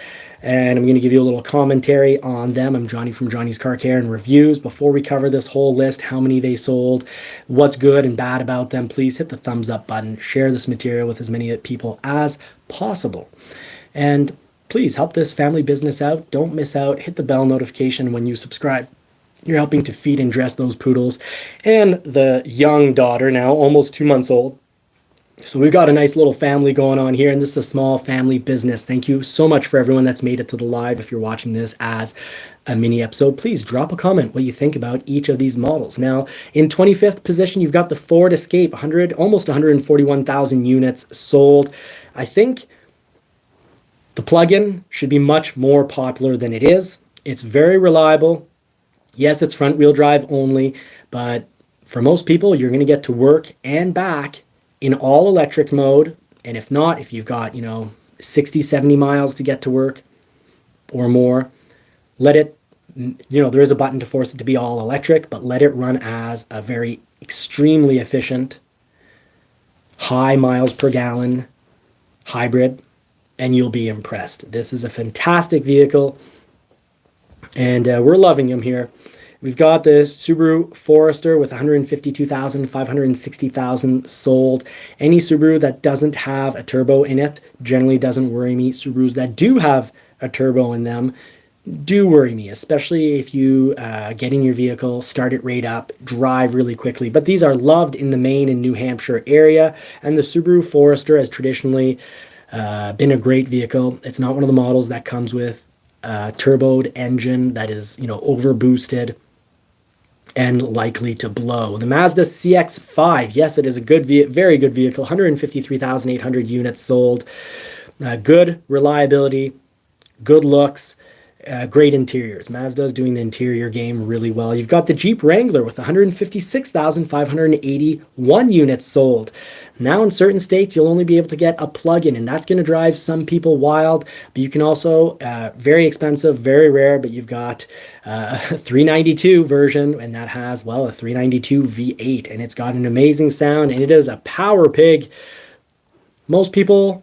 and I'm going to give you a little commentary on them. I'm Johnny from Johnny's Car Care and Reviews. Before we cover this whole list, how many they sold, what's good and bad about them, please hit the thumbs up button. Share this material with as many people as possible. And please help this family business out. Don't miss out. Hit the bell notification when you subscribe. You're helping to feed and dress those poodles. And the young daughter, now almost 2 months old. So we've got a nice little family going on here, and this is a small family business. Thank you so much for everyone that's made it to the live. If you're watching this as a mini episode, please drop a comment what you think about each of these models. Now, in 25th position, you've got the Ford Escape, almost 141,000 units sold. I think the plug-in should be much more popular than it is. It's very reliable. Yes, it's front-wheel drive only, but for most people, you're going to get to work and back in all electric mode. And if not, if you've got 60, 70 miles to get to work or more, let it, there is a button to force it to be all electric, but let it run as a very extremely efficient high miles per gallon hybrid, and you'll be impressed. This is a fantastic vehicle, and we're loving them here. We've got the Subaru Forester with 152,000, 560,000 sold. Any Subaru that doesn't have a turbo in it generally doesn't worry me. Subarus that do have a turbo in them do worry me, especially if you get in your vehicle, start it right up, drive really quickly. But these are loved in the Maine and New Hampshire area, and the Subaru Forester has traditionally been a great vehicle. It's not one of the models that comes with a turboed engine that is, over boosted. and likely to blow. The Mazda CX-5, yes, it is a very good vehicle, 153,800 units sold, good reliability, good looks, great interiors. Mazda's doing the interior game really well. You've got the Jeep Wrangler with 156,581 units sold. Now in certain states, you'll only be able to get a plug-in, and that's going to drive some people wild. But you can also, very expensive, very rare, but you've got a 392 version, and that has, well, a 392 V8, and it's got an amazing sound, and it is a power pig. Most people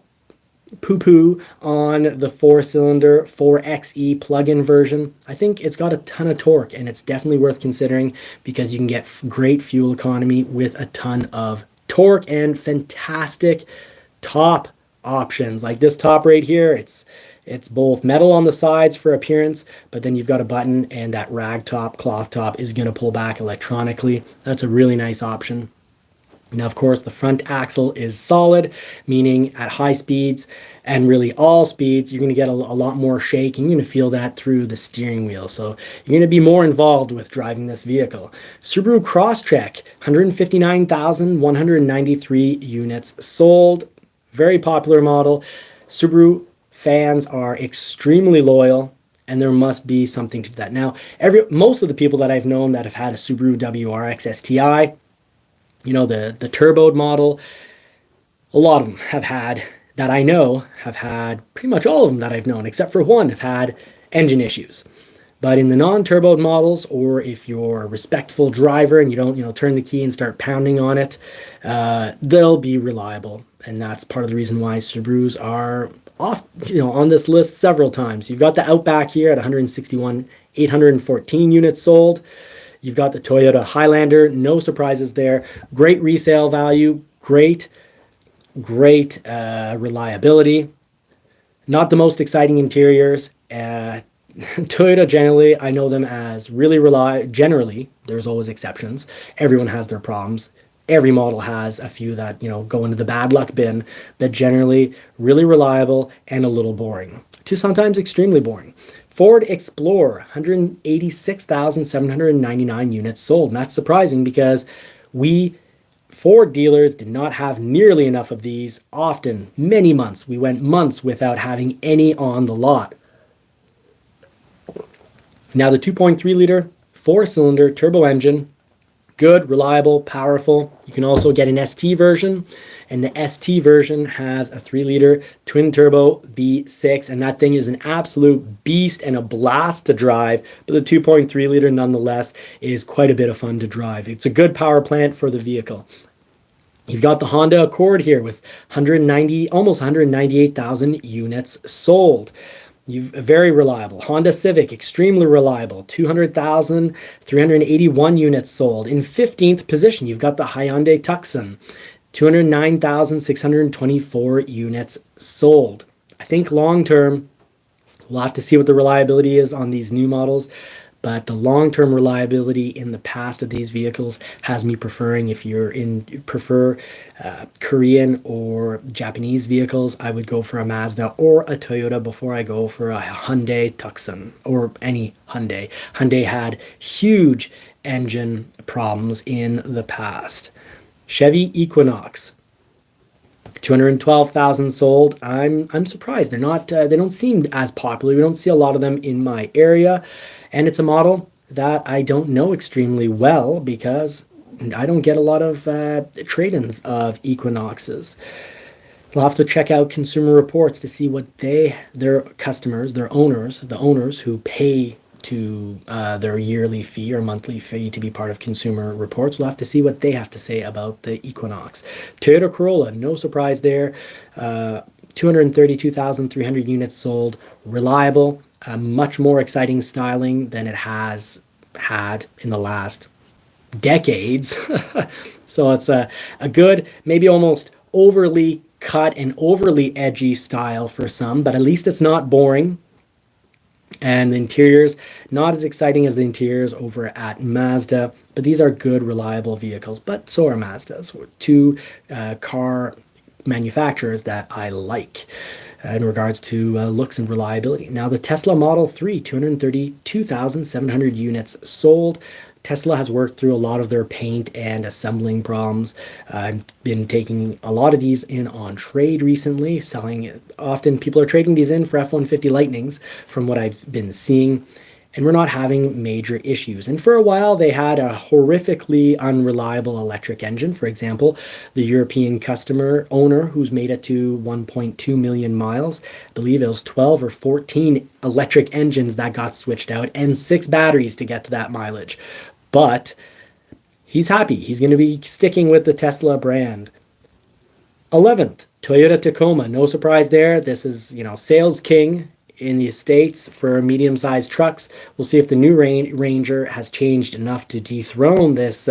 poo-poo on the 4-cylinder 4xe plug-in version. I think it's got a ton of torque, and it's definitely worth considering because you can get great fuel economy with a ton of torque and fantastic top options. Like this top right here, it's both metal on the sides for appearance, but then you've got a button, and that rag top, cloth top is going to pull back electronically. That's a really nice option. Now, of course, the front axle is solid, meaning at high speeds and really all speeds, you're going to get a lot more shake, and you're going to feel that through the steering wheel. So you're going to be more involved with driving this vehicle. Subaru Crosstrek, 159,193 units sold. Very popular model. Subaru fans are extremely loyal, and there must be something to that. Now, most of the people that I've known that have had a Subaru WRX STI, you know, the turboed model, a lot of them have had, that I know, have had, pretty much all of them that I've known, except for one, have had engine issues. But in the non-turboed models, or if you're a respectful driver and you don't, turn the key and start pounding on it, they'll be reliable. And that's part of the reason why Subarus are off, on this list several times. You've got the Outback here at 161,814 units sold. You've got the Toyota Highlander, no surprises there. Great resale value, great reliability. Not the most exciting interiors. Toyota, generally, I know them as really reliable. Generally, there's always exceptions. Everyone has their problems. Every model has a few that, go into the bad luck bin, but generally really reliable and a little boring, to sometimes extremely boring. Ford Explorer, 186,799 units sold. And that's surprising because Ford dealers did not have nearly enough of these. Often, many months, we went months without having any on the lot. Now the 2.3 liter 4-cylinder turbo engine, good, reliable, powerful. You can also get an ST version, and the ST version has a 3-liter twin turbo V6, and that thing is an absolute beast and a blast to drive. But the 2.3 liter nonetheless is quite a bit of fun to drive. It's a good power plant for the vehicle. You've got the Honda Accord here with almost 198,000 units sold. Very reliable. Honda Civic, extremely reliable. 200,381 units sold. In 15th position, you've got the Hyundai Tucson. 209,624 units sold. I think long term, we'll have to see what the reliability is on these new models, but the long-term reliability in the past of these vehicles has me preferring, if you prefer Korean or Japanese vehicles, I would go for a Mazda or a Toyota before I go for a Hyundai Tucson or any Hyundai. Hyundai had huge engine problems in the past. Chevy Equinox, 212,000 sold. I'm surprised they're not. They don't seem as popular. We don't see a lot of them in my area, and it's a model that I don't know extremely well because I don't get a lot of trade-ins of Equinoxes. We'll have to check out Consumer Reports to see what their customers, the owners who pay to their yearly fee or monthly fee to be part of Consumer Reports. We'll have to see what they have to say about the Equinox. Toyota Corolla, no surprise there. 232,300 units sold. Reliable, much more exciting styling than it has had in the last decades. So it's a good, maybe almost overly cut and overly edgy style for some, but at least it's not boring. And the interiors, not as exciting as the interiors over at Mazda, but these are good, reliable vehicles. But so are Mazdas, two car manufacturers that I like in regards to looks and reliability. Now the Tesla Model 3, 232,700 units sold. Tesla has worked through a lot of their paint and assembling problems. I've been taking a lot of these in on trade recently, selling it. Often people are trading these in for F-150 Lightnings from what I've been seeing, and we're not having major issues. And for a while, they had a horrifically unreliable electric engine. For example, the European customer owner who's made it to 1.2 million miles, I believe it was 12 or 14 electric engines that got switched out and 6 batteries to get to that mileage. But he's happy. He's going to be sticking with the Tesla brand. 11th, Toyota Tacoma. No surprise there. This is, sales king in the States for medium-sized trucks. We'll see if the new Ranger has changed enough to dethrone this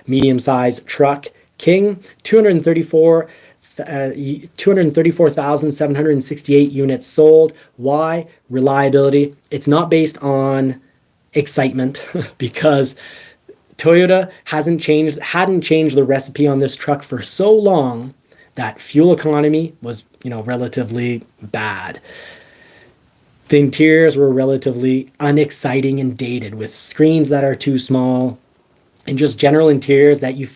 medium-sized truck king. 234,768 units sold. Why? Reliability. It's not based on excitement because Toyota hadn't changed the recipe on this truck for so long that fuel economy was, relatively bad. The interiors were relatively unexciting and dated, with screens that are too small and just general interiors that you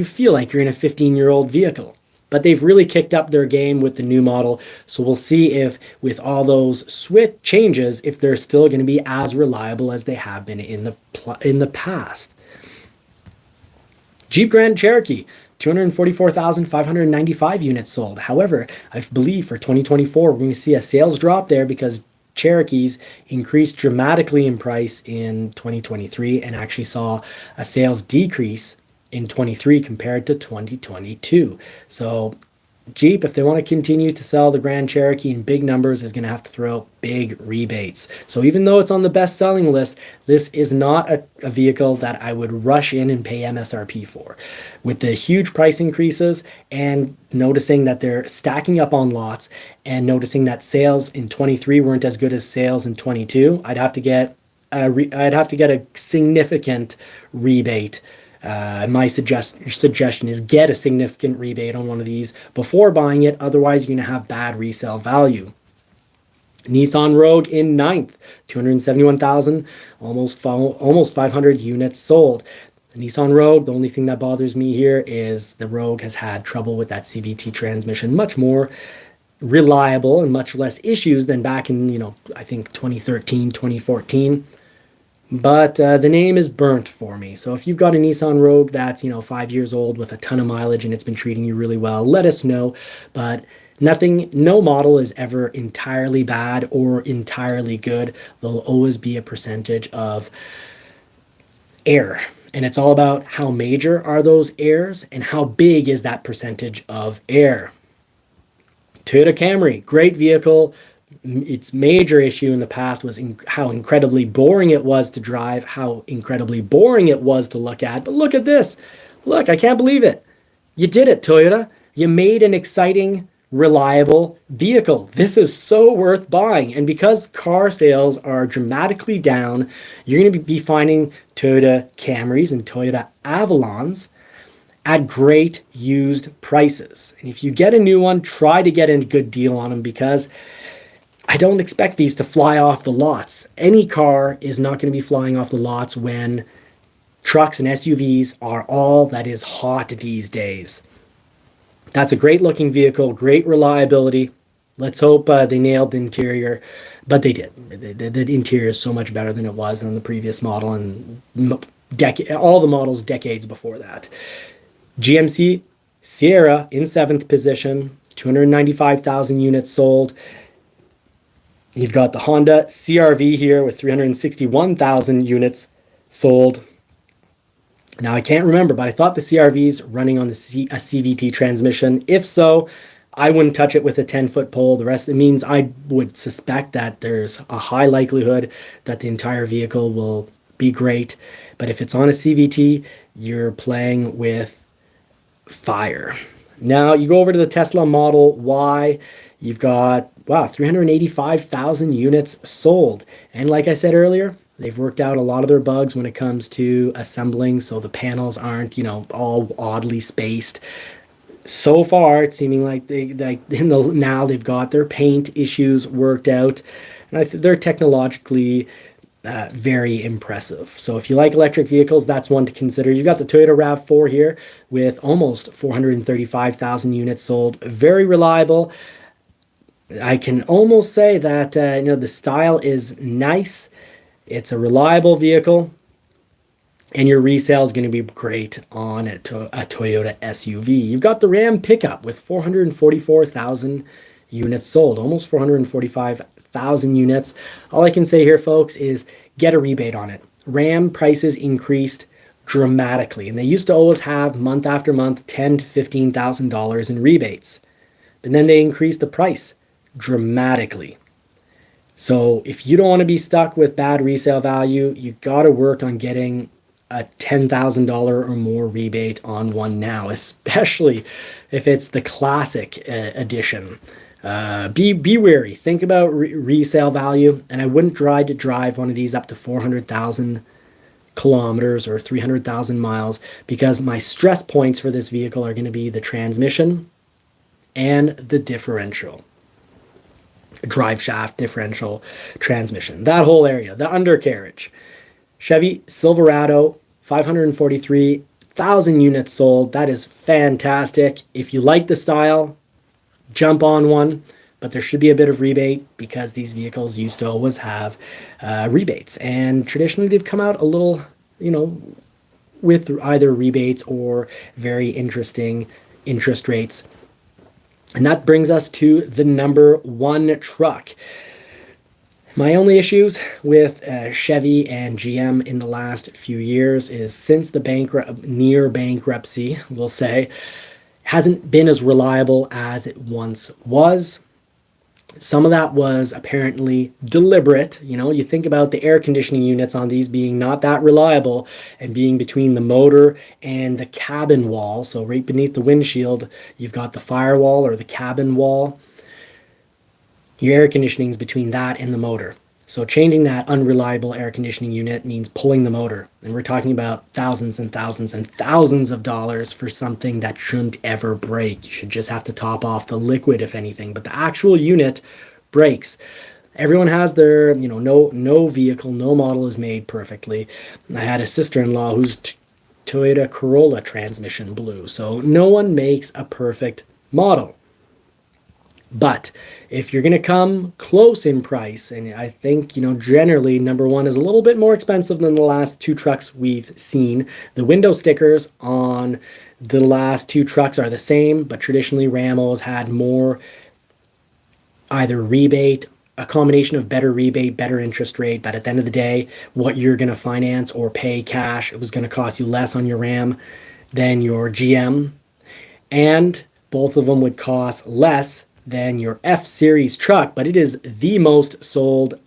feel like you're in a 15-year-old vehicle. But they've really kicked up their game with the new model, so we'll see if, with all those switch changes, if they're still going to be as reliable as they have been in the past. Jeep Grand Cherokee. 244,595 units sold. However, I believe for 2024, we're going to see a sales drop there because Cherokees increased dramatically in price in 2023 and actually saw a sales decrease in 23 compared to 2022. So Jeep, if they want to continue to sell the Grand Cherokee in big numbers, is going to have to throw out big rebates. So even though it's on the best-selling list, this is not a vehicle that I would rush in and pay MSRP for. With the huge price increases and noticing that they're stacking up on lots and noticing that sales in 23 weren't as good as sales in 22, I'd have to get a significant rebate. My suggestion is get a significant rebate on one of these before buying it. Otherwise, you're going to have bad resale value. Nissan Rogue in 9th, 271,000, almost 500 units sold. The Nissan Rogue, the only thing that bothers me here is the Rogue has had trouble with that CVT transmission, much more reliable and much less issues than back in, I think 2013, 2014. But the name is burnt for me. So if you've got a Nissan Rogue that's, 5 years old with a ton of mileage and it's been treating you really well, let us know. But no model is ever entirely bad or entirely good. There'll always be a percentage of error. And it's all about how major are those errors and how big is that percentage of error. Toyota Camry, great vehicle. Its major issue in the past was how incredibly boring it was to drive, how incredibly boring it was to look at. But look at this. Look, I can't believe it. You did it, Toyota. You made an exciting, reliable vehicle. This is so worth buying. And because car sales are dramatically down, you're going to be finding Toyota Camrys and Toyota Avalons at great used prices. And if you get a new one, try to get a good deal on them because I don't expect these to fly off the lots. Any car is not going to be flying off the lots when trucks and SUVs are all that is hot these days. That's a great looking vehicle, great reliability. Let's hope they nailed the interior, but they did. The interior is so much better than it was on the previous model and all the models decades before that. GMC Sierra in 7th position, 295,000 units sold. You've got the Honda CR-V here with 361,000 units sold. Now, I can't remember, but I thought the CR-V's running on a CVT transmission. If so, I wouldn't touch it with a 10-foot pole. The rest, it means I would suspect that there's a high likelihood that the entire vehicle will be great. But if it's on a CVT, you're playing with fire. Now, you go over to the Tesla Model Y. You've got, 385,000 units sold. And like I said earlier, they've worked out a lot of their bugs when it comes to assembling, so the panels aren't, all oddly spaced. So far, it's seeming like now they've got their paint issues worked out. And they're technologically very impressive. So if you like electric vehicles, that's one to consider. You've got the Toyota RAV4 here with almost 435,000 units sold. Very reliable. I can almost say that the style is nice. It's a reliable vehicle, and your resale is going to be great on a Toyota SUV. You've got the Ram pickup with 444,000 units sold, almost 445,000 units. All I can say here, folks, is get a rebate on it. Ram prices increased dramatically, and they used to always have month after month $10,000 to $15,000 in rebates, but then they increased the price dramatically. So if you don't want to be stuck with bad resale value, you got to work on getting a $10,000 or more rebate on one now, especially if it's the classic edition. Be wary. Think about resale value, and I wouldn't try to drive one of these up to 400,000 kilometers or 300,000 miles, because my stress points for this vehicle are going to be the transmission and the differential. Drive shaft, differential, transmission, that whole area, the undercarriage. Chevy Silverado, 543,000 units sold. That is fantastic. If you like the style, jump on one, but there should be a bit of rebate because these vehicles used to always have rebates, and traditionally they've come out a little, with either rebates or very interesting interest rates. And that brings us to the number one truck. My only issues with Chevy and GM in the last few years is since the near bankruptcy, we'll say, hasn't been as reliable as it once was. Some of that was apparently deliberate. You think about the air conditioning units on these being not that reliable and being between the motor and the cabin wall. So right beneath the windshield, you've got the firewall or the cabin wall. Your air conditioning is between that and the motor. So changing that unreliable air conditioning unit means pulling the motor. And we're talking about thousands and thousands and thousands of dollars for something that shouldn't ever break. You should just have to top off the liquid, if anything. But the actual unit breaks. Everyone has their, no vehicle, no model is made perfectly. I had a sister-in-law whose Toyota Corolla transmission blew. So no one makes a perfect model. But if you're going to come close in price, and I think, generally number one is a little bit more expensive than the last two trucks we've seen. The window stickers on the last two trucks are the same, but traditionally Ramos had more either rebate, a combination of better rebate, better interest rate, but at the end of the day, what you're going to finance or pay cash, it was going to cost you less on your Ram than your GM. And both of them would cost less than your F-Series truck, but it is the most sold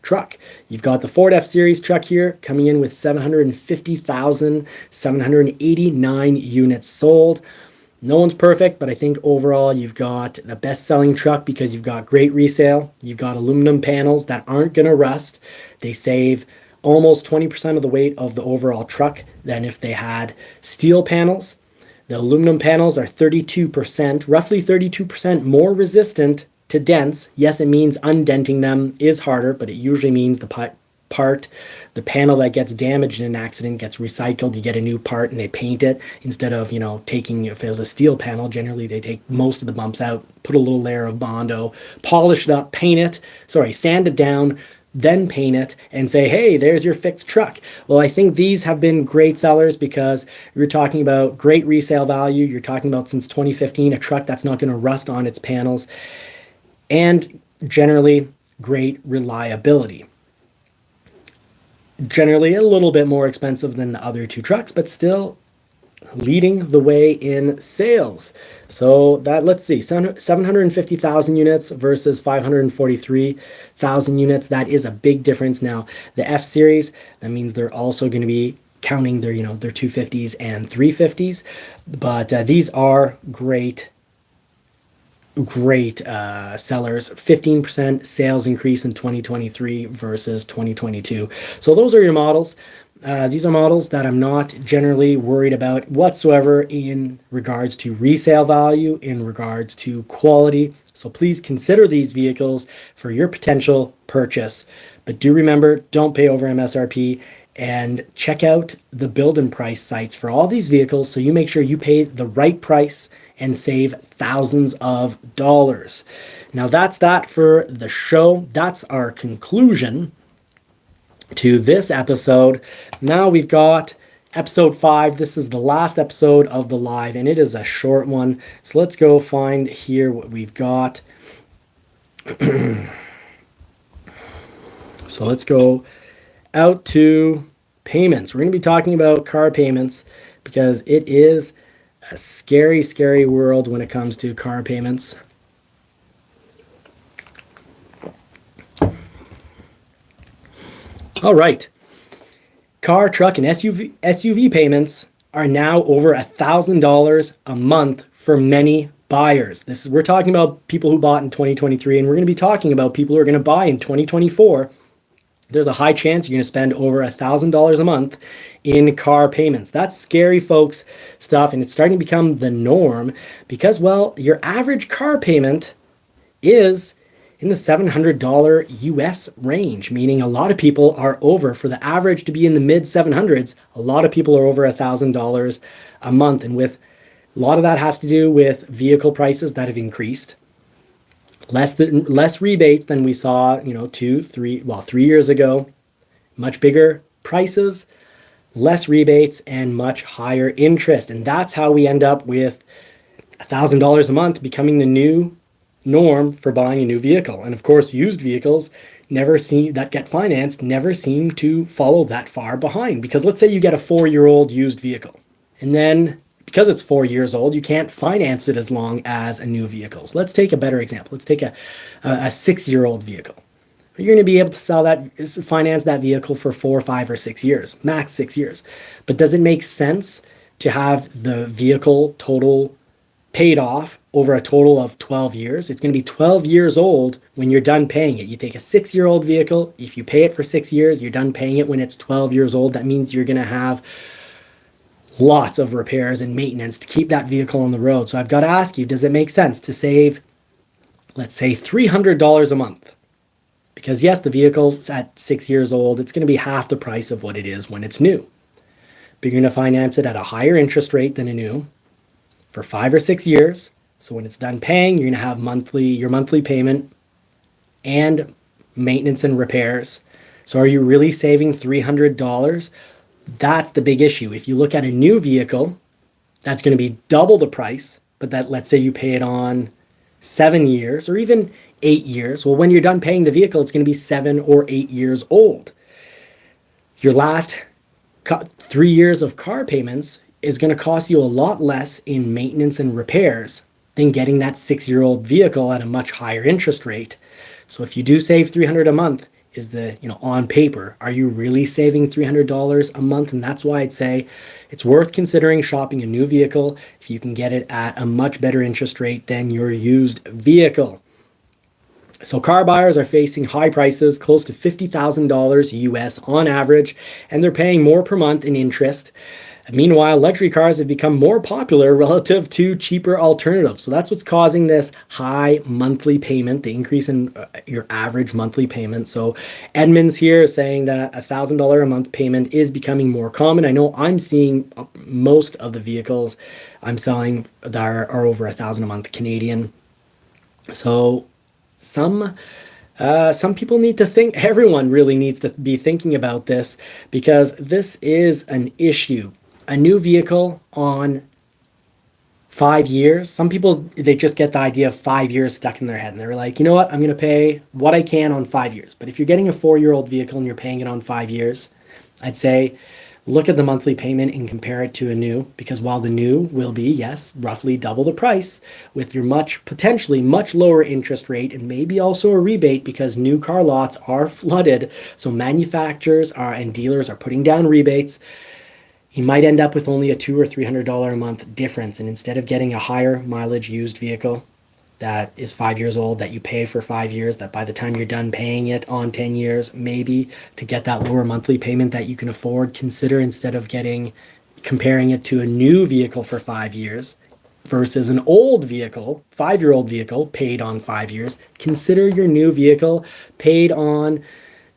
truck. You've got the Ford F-Series truck here coming in with 750,789 units sold. No one's perfect, but I think overall you've got the best-selling truck because you've got great resale. You've got aluminum panels that aren't going to rust. They save almost 20% of the weight of the overall truck than if they had steel panels. The aluminum panels are 32%, roughly 32% more resistant to dents. Yes, it means undenting them is harder, but it usually means the panel that gets damaged in an accident gets recycled. You get a new part and they paint it instead of, taking, if it was a steel panel, generally they take most of the bumps out, put a little layer of Bondo, polish it up, sand it down, then paint it and say, hey, there's your fixed truck. Well, I think these have been great sellers because you're talking about great resale value. You're talking about since 2015, a truck that's not going to rust on its panels, and generally great reliability. Generally a little bit more expensive than the other two trucks, but still leading the way in sales. So that, let's see, 750,000 units versus 543,000 units. That is a big difference. Now, the F-Series, that means they're also going to be counting their, their 250s and 350s. But these are great sellers. 15% sales increase in 2023 versus 2022. So those are your models. These are models that I'm not generally worried about whatsoever in regards to resale value, in regards to quality. So please consider these vehicles for your potential purchase. But do remember, don't pay over MSRP, and check out the build and price sites for all these vehicles so you make sure you pay the right price and save thousands of dollars. Now that's that for the show. That's our conclusion to this episode. Now we've got episode 5. This is the last episode of the live, and it is a short one. So let's go find here what we've got. So let's go out to payments. We're going to be talking about car payments because it is a scary, scary world when it comes to car payments. All right. Car, truck, and SUV payments are now over $1,000 a month for many buyers. We're talking about people who bought in 2023, and we're going to be talking about people who are going to buy in 2024. There's a high chance you're going to spend over $1,000 a month in car payments. That's scary, folks, stuff, and it's starting to become the norm because, well, your average car payment is in the $700 US range, meaning a lot of people are over, for the average to be in the mid 700s, a lot of people are over $1,000 a month. And with a lot of that has to do with vehicle prices that have increased. Less rebates than we saw, 3 years ago. Much bigger prices, less rebates, and much higher interest. And that's how we end up with $1,000 a month becoming the new norm for buying a new vehicle. And of course, used vehicles that get financed never seem to follow that far behind. Because let's say you get a 4-year-old used vehicle, and then because it's 4 years old, you can't finance it as long as a new vehicle. So let's take a better example. Let's take a 6-year-old vehicle. You're going to be able to finance that vehicle for 4, 5, or 6 years, max 6 years. But does it make sense to have the vehicle total paid off over a total of 12 years? It's going to be 12 years old when you're done paying it. You take a 6-year-old vehicle, if you pay it for 6 years, you're done paying it when it's 12 years old. That means you're going to have lots of repairs and maintenance to keep that vehicle on the road. So I've got to ask you, does it make sense to save, let's say, $300 a month? Because yes, the vehicle's at 6 years old. It's going to be half the price of what it is when it's new. But you're going to finance it at a higher interest rate than a new for 5 or 6 years. So when it's done paying, you're going to have your monthly payment and maintenance and repairs. So are you really saving $300? That's the big issue. If you look at a new vehicle, that's going to be double the price, but that, let's say you pay it on 7 years or even 8 years. Well, when you're done paying the vehicle, it's going to be 7 or 8 years old. Your last 3 years of car payments is going to cost you a lot less in maintenance and repairs than getting that 6-year-old vehicle at a much higher interest rate. So if you do save $300 a month, on paper, are you really saving $300 a month? And that's why I'd say it's worth considering shopping a new vehicle if you can get it at a much better interest rate than your used vehicle. So car buyers are facing high prices, close to $50,000 US on average, and they're paying more per month in interest. Meanwhile, luxury cars have become more popular relative to cheaper alternatives. So that's what's causing this high monthly payment, the increase in your average monthly payment. So Edmunds here is saying that $1,000 a month payment is becoming more common. I know I'm seeing most of the vehicles I'm selling that are over $1,000 a month Canadian. So some people need to think, everyone really needs to be thinking about this because this is an issue. A new vehicle on 5 years, some people, they just get the idea of 5 years stuck in their head and they're like, you know what, I'm going to pay what I can on 5 years. But if you're getting a 4-year-old vehicle and you're paying it on 5 years, I'd say look at the monthly payment and compare it to a new, because while the new will be, yes, roughly double the price with your potentially much lower interest rate and maybe also a rebate because new car lots are flooded. So manufacturers and dealers are putting down rebates. You might end up with only a $200 or $300 a month difference. And instead of getting a higher mileage used vehicle, that is 5 years old that you pay for 5 years, that by the time you're done paying it on 10 years, maybe to get that lower monthly payment that you can afford, consider instead of comparing it to a new vehicle for 5 years versus an old vehicle, 5-year-old vehicle paid on 5 years, consider your new vehicle paid on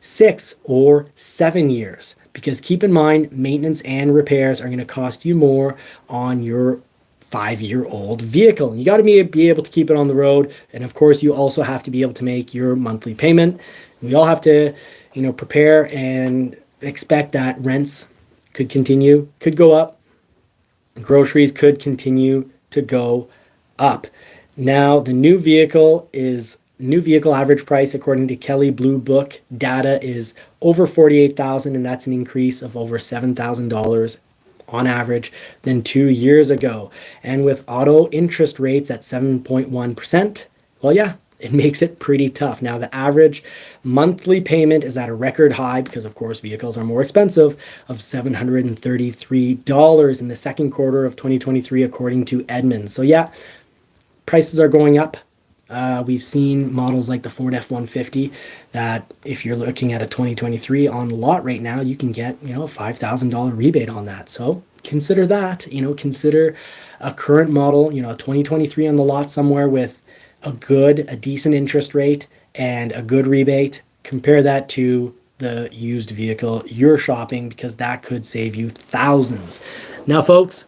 6 or 7 years. Because keep in mind, maintenance and repairs are going to cost you more on your 5-year-old vehicle. You got to be able to keep it on the road. And of course, you also have to be able to make your monthly payment. We all have to, prepare and expect that rents could go up. Groceries could continue to go up. Now, the new vehicle average price, according to Kelley Blue Book data, is over $48,000, and that's an increase of over $7,000 on average than 2 years ago. And with auto interest rates at 7.1%, well, yeah, it makes it pretty tough. Now, the average monthly payment is at a record high because, of course, vehicles are more expensive, of $733 in the second quarter of 2023, according to Edmunds. So, yeah, prices are going up. We've seen models like the Ford F-150 that if you're looking at a 2023 on the lot right now, you can get, a $5,000 rebate on that. So consider that, consider a current model, a 2023 on the lot somewhere with a decent interest rate and a good rebate. Compare that to the used vehicle you're shopping, because that could save you thousands. Now, folks,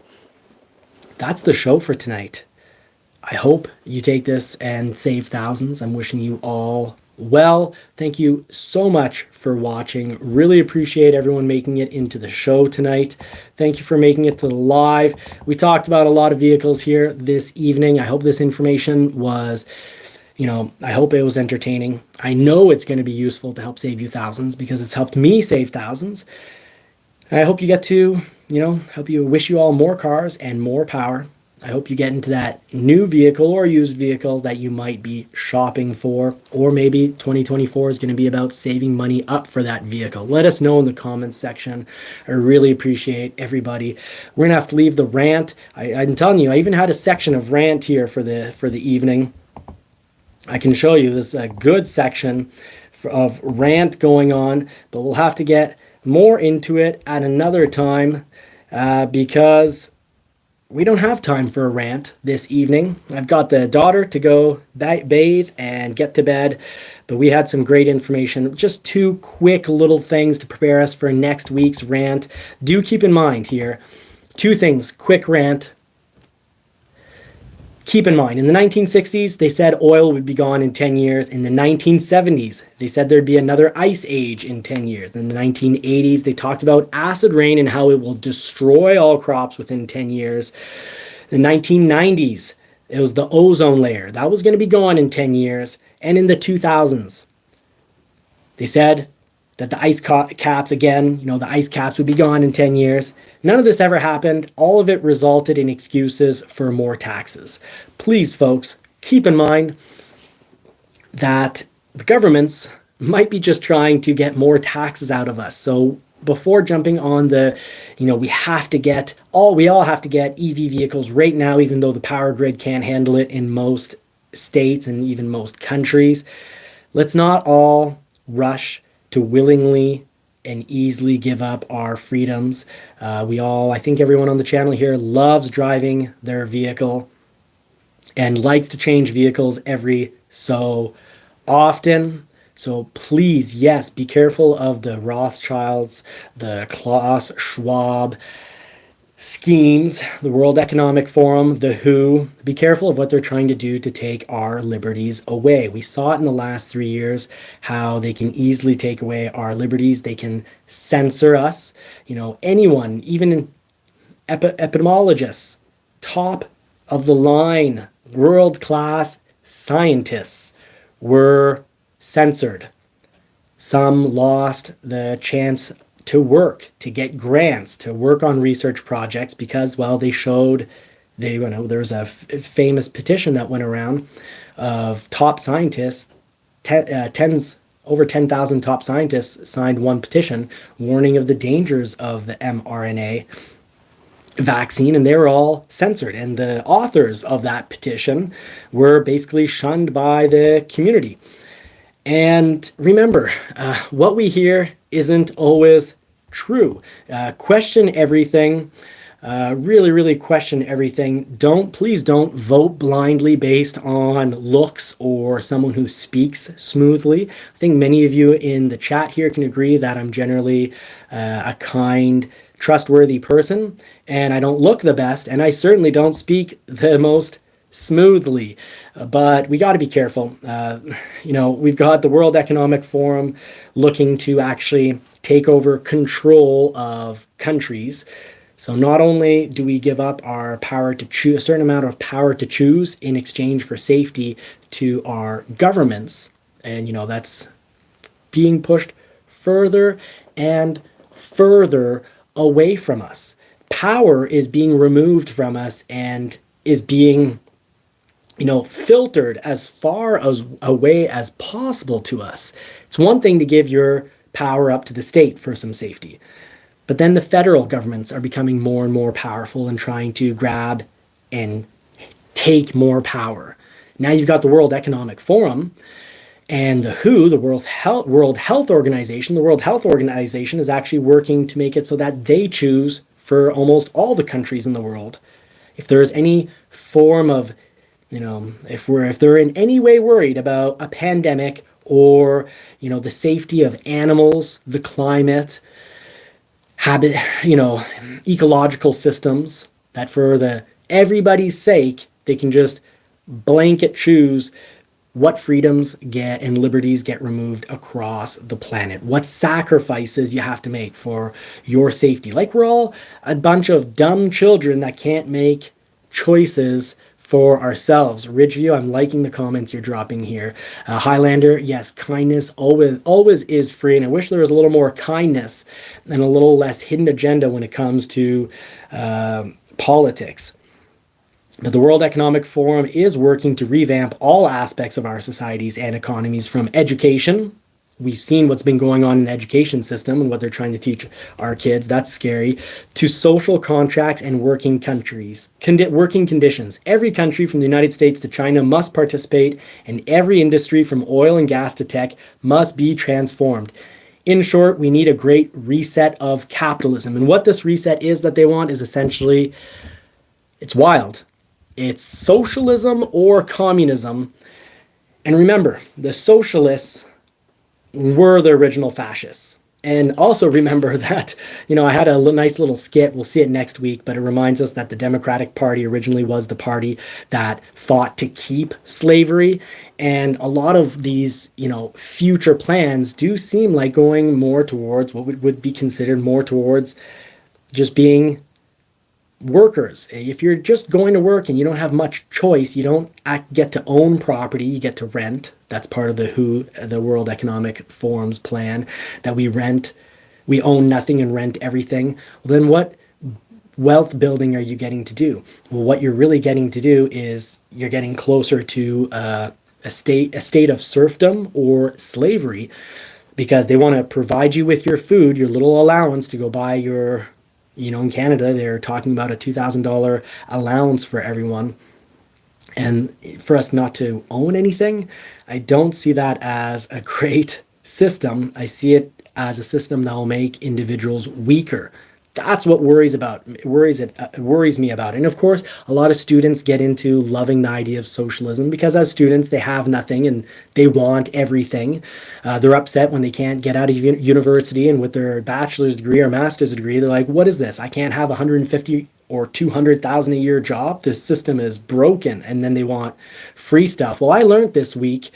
that's the show for tonight. I hope you take this and save thousands. I'm wishing you all well. Thank you so much for watching. Really appreciate everyone making it into the show tonight. Thank you for making it to the live. We talked about a lot of vehicles here this evening. I hope this information was, I hope it was entertaining. I know it's going to be useful to help save you thousands because it's helped me save thousands. I hope you get to, wish you all more cars and more power. I hope you get into that new vehicle or used vehicle that you might be shopping for, or maybe 2024 is going to be about saving money up for that vehicle. Let us know in the comments section. I really appreciate everybody. We're going to have to leave the rant. I'm telling you, I even had a section of rant here for the evening. I can show you this a good section of rant going on, but we'll have to get more into it at another time because we don't have time for a rant this evening. I've got the daughter to go bathe and get to bed, but we had some great information. Just 2 quick little things to prepare us for next week's rant. Do keep in mind here, 2 things, quick rant. Keep in mind, in the 1960s, they said oil would be gone in 10 years. In the 1970s, they said there'd be another ice age in 10 years. In the 1980s, they talked about acid rain and how it will destroy all crops within 10 years. In the 1990s, it was the ozone layer. That was going to be gone in 10 years. And in the 2000s, they said that the ice caps again, the ice caps would be gone in 10 years. None of this ever happened. All of it resulted in excuses for more taxes. Please, folks, keep in mind that the governments might be just trying to get more taxes out of us. So before jumping on we all have to get EV vehicles right now, even though the power grid can't handle it in most states and even most countries. Let's not all rush to willingly and easily give up our freedoms. I think everyone on the channel here loves driving their vehicle and likes to change vehicles every so often. So please, yes, be careful of the Rothschilds, the Klaus Schwab schemes, the World Economic Forum, the WHO. Be careful of what they're trying to do to take our liberties away. We saw it in the last 3 years, how they can easily take away our liberties. They can censor us. Anyone, even epidemiologists, top of the line, world-class scientists were censored. Some lost the chance to work, to get grants, to work on research projects because, there was a famous petition that went around of top scientists, over 10,000 top scientists signed one petition warning of the dangers of the mRNA. vaccine, and they were all censored. And the authors of that petition were basically shunned by the community. And remember, what we hear isn't always true. Question everything. Really question everything. Please don't vote blindly based on looks or someone who speaks smoothly. I think many of you in the chat here can agree that I'm generally a kind, trustworthy person, and I don't look the best, and I certainly don't speak the most smoothly. But we got to be careful. We've got the World Economic Forum looking to actually take over control of countries. So not only do we give up our power to choose, a certain amount of power to choose in exchange for safety to our governments, and that's being pushed further and further away from us. Power is being removed from us and is being filtered as far as away as possible to us. It's one thing to give your power up to the state for some safety, but then the federal governments are becoming more and more powerful and trying to grab and take more power. Now you've got the World Economic Forum and the WHO, the World Health Organization. The World Health Organization is actually working to make it so that they choose for almost all the countries in the world. If there is any form of, if they're in any way worried about a pandemic or, the safety of animals, the climate, habit, ecological systems, that for everybody's sake, they can just blanket choose what freedoms get and liberties get removed across the planet, what sacrifices you have to make for your safety. Like we're all a bunch of dumb children that can't make choices for ourselves. Ridgeview, I'm liking the comments you're dropping here. Highlander, yes, kindness always is free, and I wish there was a little more kindness and a little less hidden agenda when it comes to politics. But the World Economic Forum is working to revamp all aspects of our societies and economies, from education. We've seen what's been going on in the education system and what they're trying to teach our kids. That's scary. To social contracts and working conditions. Every country from the United States to China must participate, and every industry from oil and gas to tech must be transformed. In short, we need a great reset of capitalism. And what this reset is that they want is essentially, it's wild. It's socialism or communism. And remember, the socialists were the original fascists. And also remember that, I had a nice little skit. We'll see it next week, but it reminds us that the Democratic Party originally was the party that fought to keep slavery. And a lot of these, future plans do seem like going more towards what would be considered more towards just being workers. If you're just going to work and you don't have much choice, you don't get to own property, you get to rent. That's part of the World Economic Forum's plan, that we own nothing and rent everything. Well, then what wealth building are you getting to do? Well, what you're really getting to do is you're getting closer to a state of serfdom or slavery, because they want to provide you with your food, your little allowance to go buy your, in Canada, they're talking about a $2,000 allowance for everyone. And for us not to own anything, I don't see that as a great system. I see it as a system that will make individuals weaker. That's what worries me about it. And of course, a lot of students get into loving the idea of socialism because as students, they have nothing and they want everything. They're upset when they can't get out of university, and with their bachelor's degree or master's degree, they're like, what is this? I can't have 150 or 200,000 a year job. This system is broken. And then they want free stuff. Well, I learned this week,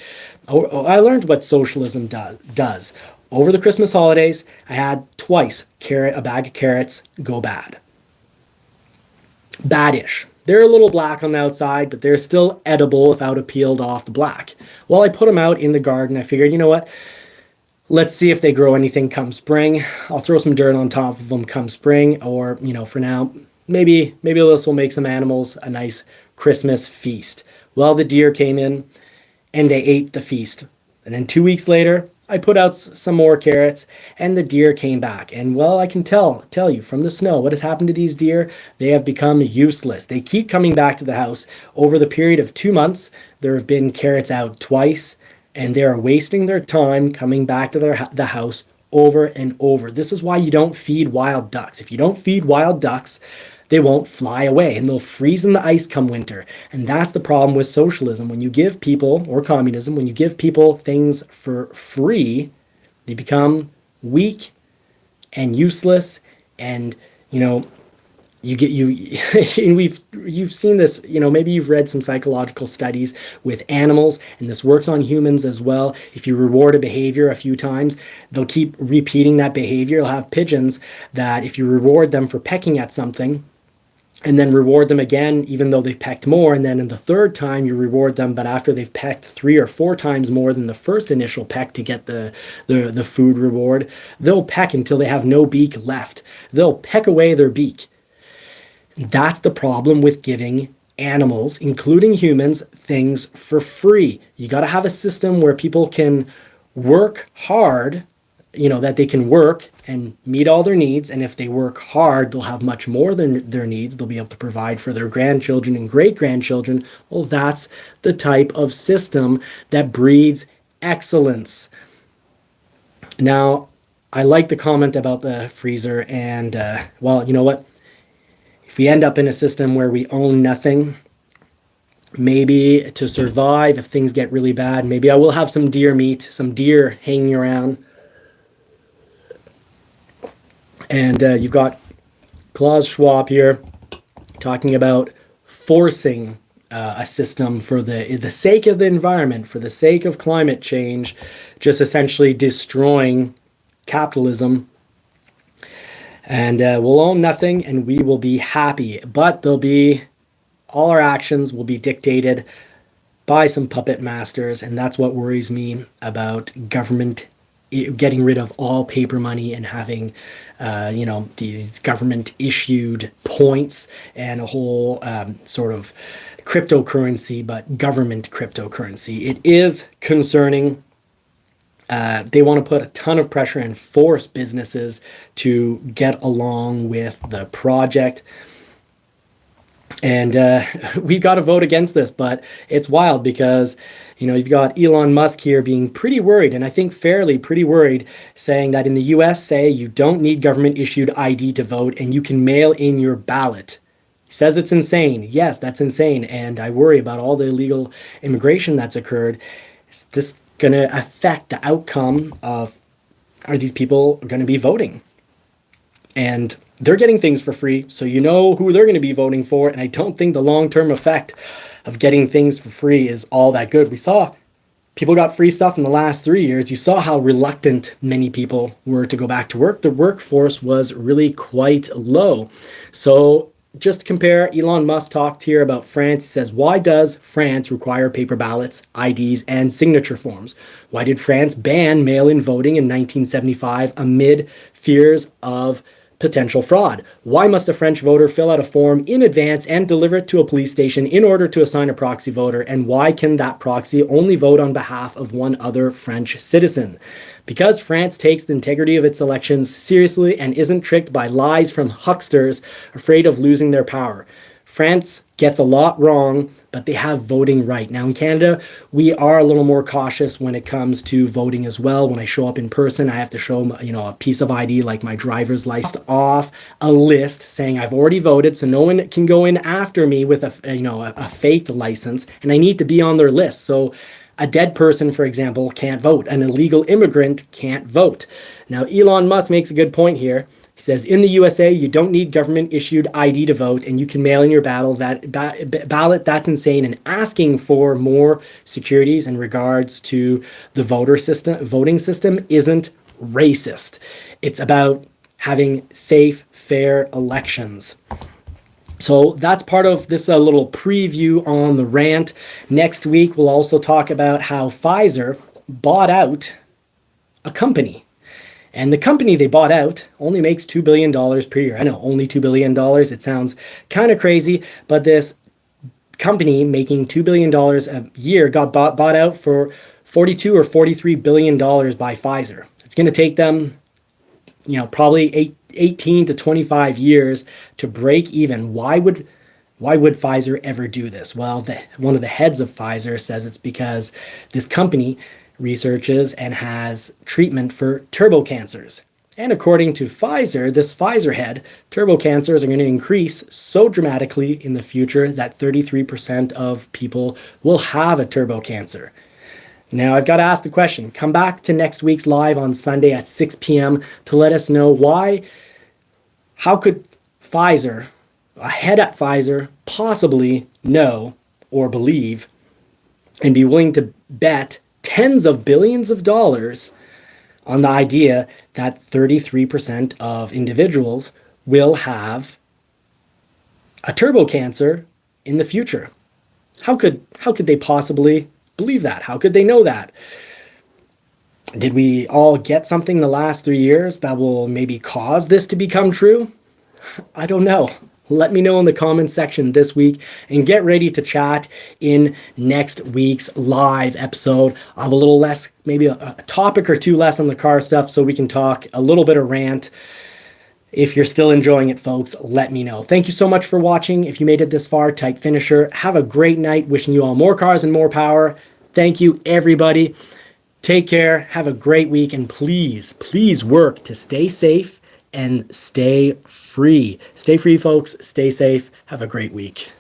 what socialism does. Over the Christmas holidays, I had twice a bag of carrots go bad. Badish. They're a little black on the outside, but they're still edible without it peeled off the black. Well, I put them out in the garden. I figured, you know what? Let's see if they grow anything come spring. I'll throw some dirt on top of them come spring, or, for now, maybe this will make some animals a nice Christmas feast. Well, the deer came in and they ate the feast. And then 2 weeks later, I put out some more carrots and the deer came back. And well, I can tell you from the snow what has happened to these deer. They have become useless. They keep coming back to the house. Over the period of 2 months, there have been carrots out twice, and they are wasting their time coming back to the house over and over. This is why you don't feed wild ducks. If you don't feed wild ducks, they won't fly away and they'll freeze in the ice come winter. And that's the problem with socialism. When you give people, or communism, when you give people things for free, they become weak and useless. And, you know, and you've seen this, maybe you've read some psychological studies with animals, and this works on humans as well. If you reward a behavior a few times, they'll keep repeating that behavior. You'll have pigeons that if you reward them for pecking at something, and then reward them again, even though they pecked more. And then in the third time you reward them, but after they've pecked 3 or 4 times more than the first initial peck to get the food reward, they'll peck until they have no beak left. They'll peck away their beak. That's the problem with giving animals, including humans, things for free. You got to have a system where people can work hard, that they can work and meet all their needs. And if they work hard, they'll have much more than their needs. They'll be able to provide for their grandchildren and great-grandchildren. Well, that's the type of system that breeds excellence. Now, I like the comment about the freezer, and well, you know what? If we end up in a system where we own nothing, maybe to survive, if things get really bad, maybe I will have some deer meat, some deer hanging around. And you've got Klaus Schwab here talking about forcing a system for the sake of the environment, for the sake of climate change, just essentially destroying capitalism. And we'll own nothing and we will be happy. But all our actions will be dictated by some puppet masters. And that's what worries me about government getting rid of all paper money and having, these government issued points and a whole sort of cryptocurrency, but government cryptocurrency. It is concerning. They want to put a ton of pressure and force businesses to get along with the project. And we've got to vote against this, but it's wild because, you've got Elon Musk here being pretty worried, and I think fairly pretty worried, saying that in the US, you don't need government issued ID to vote and you can mail in your ballot. He says it's insane. Yes, that's insane. And I worry about all the illegal immigration that's occurred. Is this going to affect the outcome of, are these people going to be voting? And they're getting things for free, so you know who they're going to be voting for. And I don't think the long-term effect of getting things for free is all that good. We saw people got free stuff in the last 3 years. You saw how reluctant many people were to go back to work. The workforce was really quite low. So just to compare, Elon Musk talked here about France. He says, why does France require paper ballots, IDs, and signature forms? Why did France ban mail-in voting in 1975 amid fears of potential fraud? Why must a French voter fill out a form in advance and deliver it to a police station in order to assign a proxy voter? And why can that proxy only vote on behalf of one other French citizen? Because France takes the integrity of its elections seriously and isn't tricked by lies from hucksters afraid of losing their power. France gets a lot wrong, but they have voting right. Now in Canada, we are a little more cautious when it comes to voting as well. When I show up in person, I have to show, a piece of ID like my driver's license off a list saying I've already voted, so no one can go in after me with a fake license, and I need to be on their list. So a dead person, for example, can't vote. An illegal immigrant can't vote. Now Elon Musk makes a good point here. He says, in the USA, you don't need government-issued ID to vote, and you can mail in your ballot. That's insane. And asking for more securities in regards to the voting system isn't racist. It's about having safe, fair elections. So that's part of this little preview on the rant. Next week, we'll also talk about how Pfizer bought out a company. And the company they bought out only makes $2 billion per year. I know, only $2 billion. It sounds kind of crazy, but this company making $2 billion a year got bought out for $42 or $43 billion by Pfizer. It's going to take them, probably 18 to 25 years to break even. Why would Pfizer ever do this? Well, one of the heads of Pfizer says it's because this company researches and has treatment for turbo cancers. And according to Pfizer, this Pfizer head, turbo cancers are going to increase so dramatically in the future that 33% of people will have a turbo cancer. Now, I've got to ask the question. Come back to next week's live on Sunday at 6 p.m. to let us know how could Pfizer, a head at Pfizer, possibly know or believe and be willing to bet tens of billions of dollars on the idea that 33% of individuals will have a turbo cancer in the future. How could they possibly believe that? How could they know that? Did we all get something the last 3 years that will maybe cause this to become true? I don't know. Let me know in the comments section this week, and get ready to chat in next week's live episode. I'll have a little less, maybe a topic or two less on the car stuff, so we can talk a little bit of rant. If you're still enjoying it, folks, let me know. Thank you so much for watching. If you made it this far, type finisher. Have a great night. Wishing you all more cars and more power. Thank you, everybody. Take care. Have a great week. And please work to stay safe and stay free. Stay free, folks. Stay safe. Have a great week.